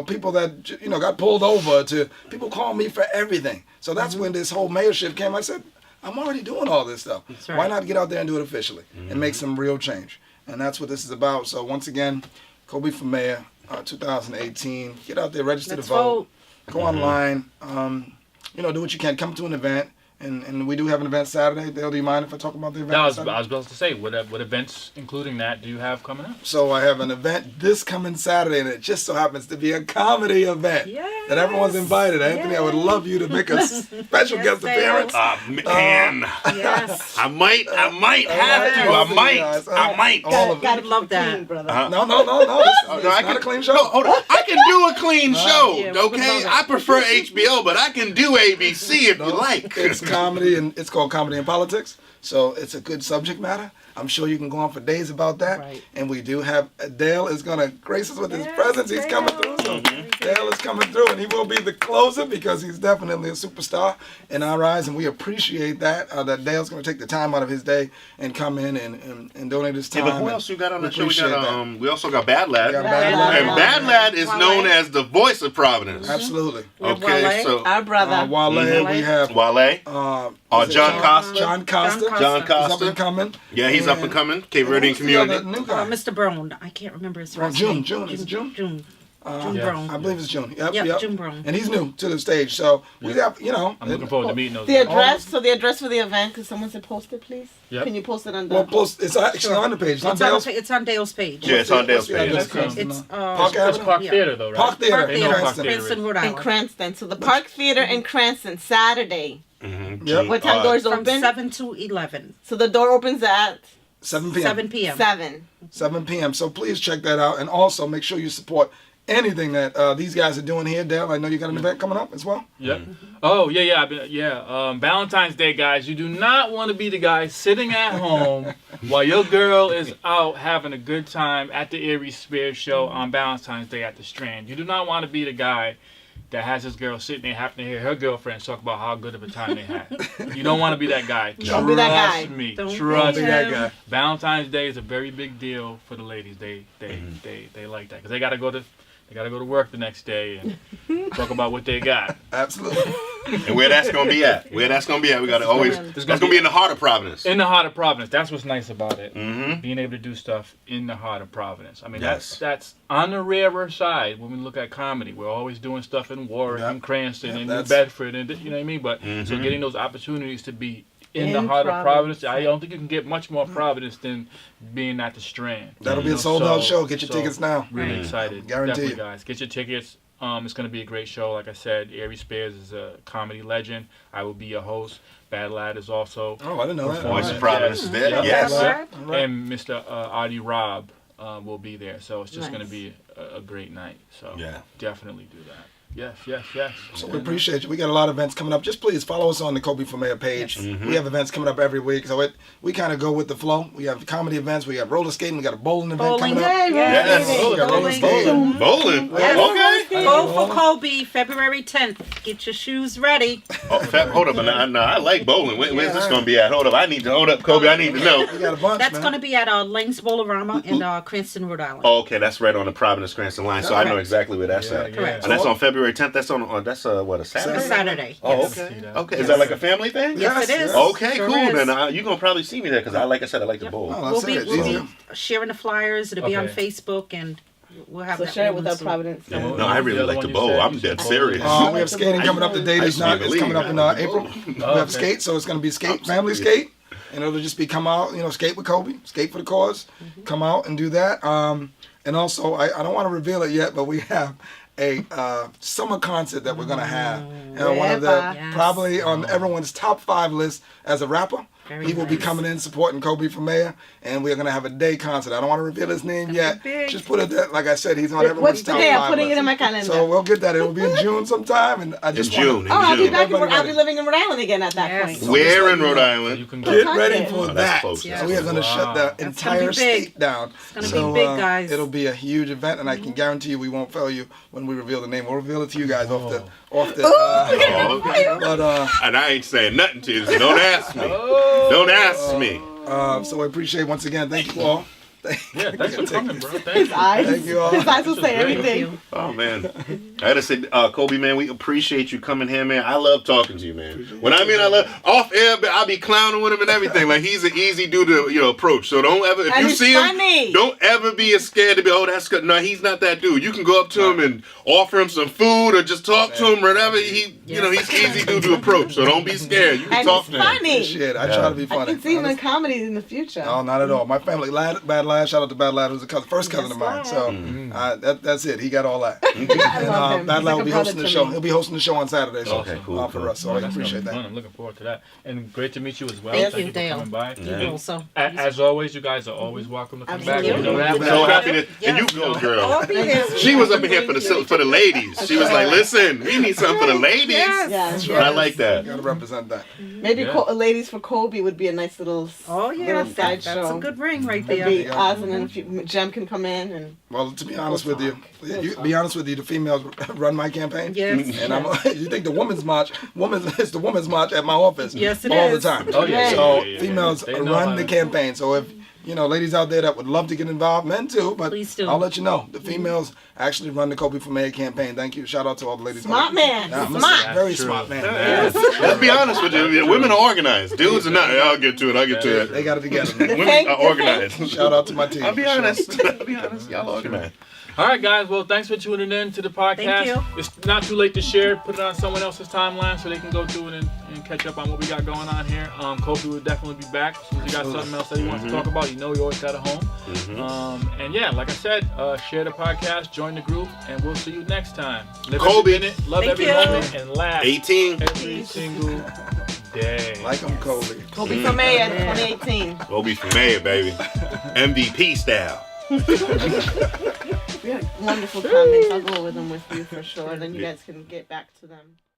people that got pulled over to people call me for everything. So that's when this whole mayorship came. I said, I'm already doing all this stuff. Right. Why not get out there and do it officially and make some real change? And that's what this is about. So once again, Kobi for mayor, 2018. Get out there, register Let's to vote. Go online. Do what you can. Come to an event. And we do have an event Saturday. Dale, do you mind if I talk about the event? I was Saturday? about to say, what events, including that, do you have coming up? So I have an event this coming Saturday, and it just so happens to be a comedy event that everyone's invited. Anthony, I would love you to make a special guest appearance. Man, Yes. I might have to. I might. All of it. Gotta love keep it that. clean, brother. No. It's not a clean show. No, hold on. I can do a clean show, Yeah, we okay? would love I prefer HBO, but I can do ABC if you like. It's comedy, and it's called Comedy and Politics. So it's a good subject matter. I'm sure you can go on for days about that. Right. And we do have Dale is going to grace us with his presence. He's coming through. So Dale is coming through, and he will be the closer because he's definitely a superstar in our eyes, and we appreciate that. That Dale's going to take the time out of his day and come in and donate his time. Yeah, but who else you got on the show? appreciate We also got Bad Lad. We got Bad Lad. And Bad Lad is Wale. known as the voice of Providence. Absolutely. Okay, Wale. so Our brother. Wale, we have Wale, is it John Costa. John Costa. John He's up Costa. and coming. Yeah, he's up and coming. Cape And Verdean who's the other community. new guy? Mr. Brown. I can't remember his first June. name. June. Is it June? June Yes. Brown. I believe it's June. Yep, Yep, yep. June Brown. And he's new to the stage, so we have, you know. I'm looking forward to meeting those The guys. address, so the address for the event, could someone say post it, please? Yep. Can you post it on the... Well, post. It's actually Sure. on the page. It's on It's on, Dale's. it's on Dale's page. Yeah, it's on Dale's What's the page. address? It's Park It's Avenue? Park Yeah. Theater, though, right? Park Theater. Park They know Theater, Park Cranston. Theater. Princeton, Rhode In Island. Cranston. So the Park Theater in Cranston, Saturday. Yep. What time doors From open? 7 to 11. So the door opens at 7 p.m. 7 p.m. 7. 7 p.m. So please check that out, and also make sure you support anything that these guys are doing here. Dale, I know you got an event coming up as well. Yep. Oh yeah. Valentine's Day, guys. You do not want to be the guy sitting at home while your girl is out having a good time at the Erie Spears show on Valentine's Day at the Strand. You do not want to be the guy that has his girl sitting there having to hear her girlfriends talk about how good of a time they had. You don't want to be that guy. Don't be that guy. Trust me. Don't Trust be me. that guy. Valentine's Day is a very big deal for the ladies. They like that because they gotta go to work the next day and talk about what they got. Absolutely. And where that's gonna be at? We gotta always. That's gonna be in the heart of Providence. In the heart of Providence. That's what's nice about it. Mm-hmm. Being able to do stuff in the heart of Providence. I mean, Yes. that's on the rarer side when we look at comedy. We're always doing stuff in Warwick Yep. and Cranston Yep, and New that's- Bedford, and you know what I mean. But so Mhm. getting those opportunities to be in the In heart of Providence, Providence. I don't think you can get much more Providence than being at the Strand. That'll be You a know, sold-out so- show. Get your so tickets now. Really Mm. excited. Guarantee Definitely, you. guys. Get your tickets. It's going to be a great show. Like I said, Aries Spears is a comedy legend. I will be your host. Bad Lad is also. Oh, I didn't know that. Voice All of right. Providence is there. Yeah. Yes. All right. And Mr. Artie Robb will be there. So it's just Nice. going to be a great night. So Yeah. definitely do that. Yes. So we appreciate you. We got a lot of events coming up. Just please follow us on the Kobe for Mayor page. Yes. Mhm. We have events coming up every week. So we kind of go with the flow. We have comedy events. We got roller skating. We got a bowling event Bowling. coming up. Hey, Yes. We got roller Bowling. skating. Bowling. Yes. Okay. Go for Kobe, February 10th. Get your shoes ready. Oh, hold up. No, I like bowling. Where's this gonna be at? Hold up. Hold up, Kobe. I need to know. We got a bunch, That's man. going to be at Lane's Bowlerama in Cranston, Rhode Island. Oh, okay, that's right on the Providence Cranston line, so I know exactly where that's at. Correct. And that's on February 10th. That's on. That's what, a Saturday? Saturday. Oh, Yes. okay. See that. Okay. Is that like a family thing? Yes, it is. Okay, Sure cool. is. Then you're gonna probably see me there because like I said, I like the bowl. Oh, We'll that's be, it. we'll Easy. be sharing the flyers. It'll be on Okay. Facebook, and we'll have So that share it moving with our soon. Providence. Yeah, well, No, I really the other like one the you bowl. said- I'm you dead said serious. bowling. We have skating coming up. The date I is used to be not. in the It's coming league. up in April. We Oh, have okay. skate, so it's going to be skate, family serious. skate, and it'll just be come out, skate with Kobe, skate for the cause, come out and do that. And also, I don't want to reveal it yet, but we have a summer concert that we're going to have. And one of the Yes. probably on everyone's top 5 list as a rapper. Very He will be nice. coming in supporting Kobe for mayor, and we're going to have a day concert. I don't want to reveal his name yet. big. Just put it there, like I said, he's on everyone's What's the top day? 5 I'm putting list. it in my calendar. So we'll get that. It will be in June sometime, and I In just June. Oh, I'll be June. back. Everybody I'll be ready. living in Rhode Island again at that Yes. point. So Where just in Rhode You Island? can Get go. ready for Oh, that's that. close. Yeah. So we are going to shut the Wow. That's gonna be entire big. state down. It's gonna be big, guys. It'll be a huge event, and I can guarantee you we won't fail you when we reveal the name. We'll reveal it to you guys off the. Oh, okay. But And I ain't saying nothing to you, so don't ask me. Oh. Don't ask me. so I appreciate once again. Thank you all. Yeah, thanks for coming, bro. Thank His you. eyes. Thank you all. His eyes will say Thank Thank everything. you. Oh man, I gotta say, Kobe, man, we appreciate you coming here, man. I love talking to you, man. When I mean I love off air, but I be clowning with him and everything. Like he's an easy dude to approach. So don't ever if And you he's see funny. him, don't ever be scared to be that's good. No, he's not that dude. You can go up to him and offer him some food or just talk to him or whatever. He's easy dude to approach. So don't be scared. You can And talk he's to him. funny. Shit, I try to be I funny. can see him in comedy in the future. No, not at all. My family, Bad Lad, shout out to Bad Lad, who's a first cousin Yes, of mine. Lad. So that's it. He got all that. I And love him. Bad He's Lad like will a be brother hosting the to show. me. He'll be hosting the show on Saturday. So Okay, cool, for cool. us. So Oh, I that's gonna appreciate be that. fun. I'm looking forward to that. And great to meet you as well. Thank you, for Dale. coming by. You And also. as always, you guys are always welcome to come back. Absolutely. You know that. So happy to, Yes. and you go, girl. I'll be there. She was up in here for the ladies. She was like, "Listen, we need something for the ladies." Yes. Yeah. I like that. Gotta represent that. Maybe Yeah. Ladies for Kobe would be a nice little Oh yeah, little side that's show. a good ring right It'd there. be awesome, and then if you, Jem can come in and Well, to be honest with you, We'll talk. be honest with you, the females run my campaign. Yes. And you think the women's march, it's the women's march at my office Yes, it all is. the time. Oh, yeah. So Yeah. females They know run how the to- campaign. So if ladies out there that would love to get involved, men too, but Please do. I'll let you know. The females actually run the Kobe for Mayor campaign. Thank you. Shout out to all the ladies. Smart man. I'm a Smart. very True. smart man. Yeah. Let's be honest with you. Women are organized. Dudes are not. I'll get to it. They got it together, man. Women are organized. Shout out to my team. I'll be for sure. honest. Y'all organized. All right, guys. Well, thanks for tuning in to the podcast. Thank you. It's not too late to share. Put it on someone else's timeline so they can go through it and catch up on what we got going on here. Kobe will definitely be back. As soon as he got something else that he wants to talk about, you always got a home. And yeah, like I said, share the podcast, join the group, and we'll see you next time. Live Kobe. every minute, love Thank every you. moment, and laugh 18. every single day. Like I'm Kobe. Kobe for Mayor 2018. Kobe for Mayor, baby. MVP style. We had wonderful comments. I'll go over them with you for sure. Then you guys can get back to them.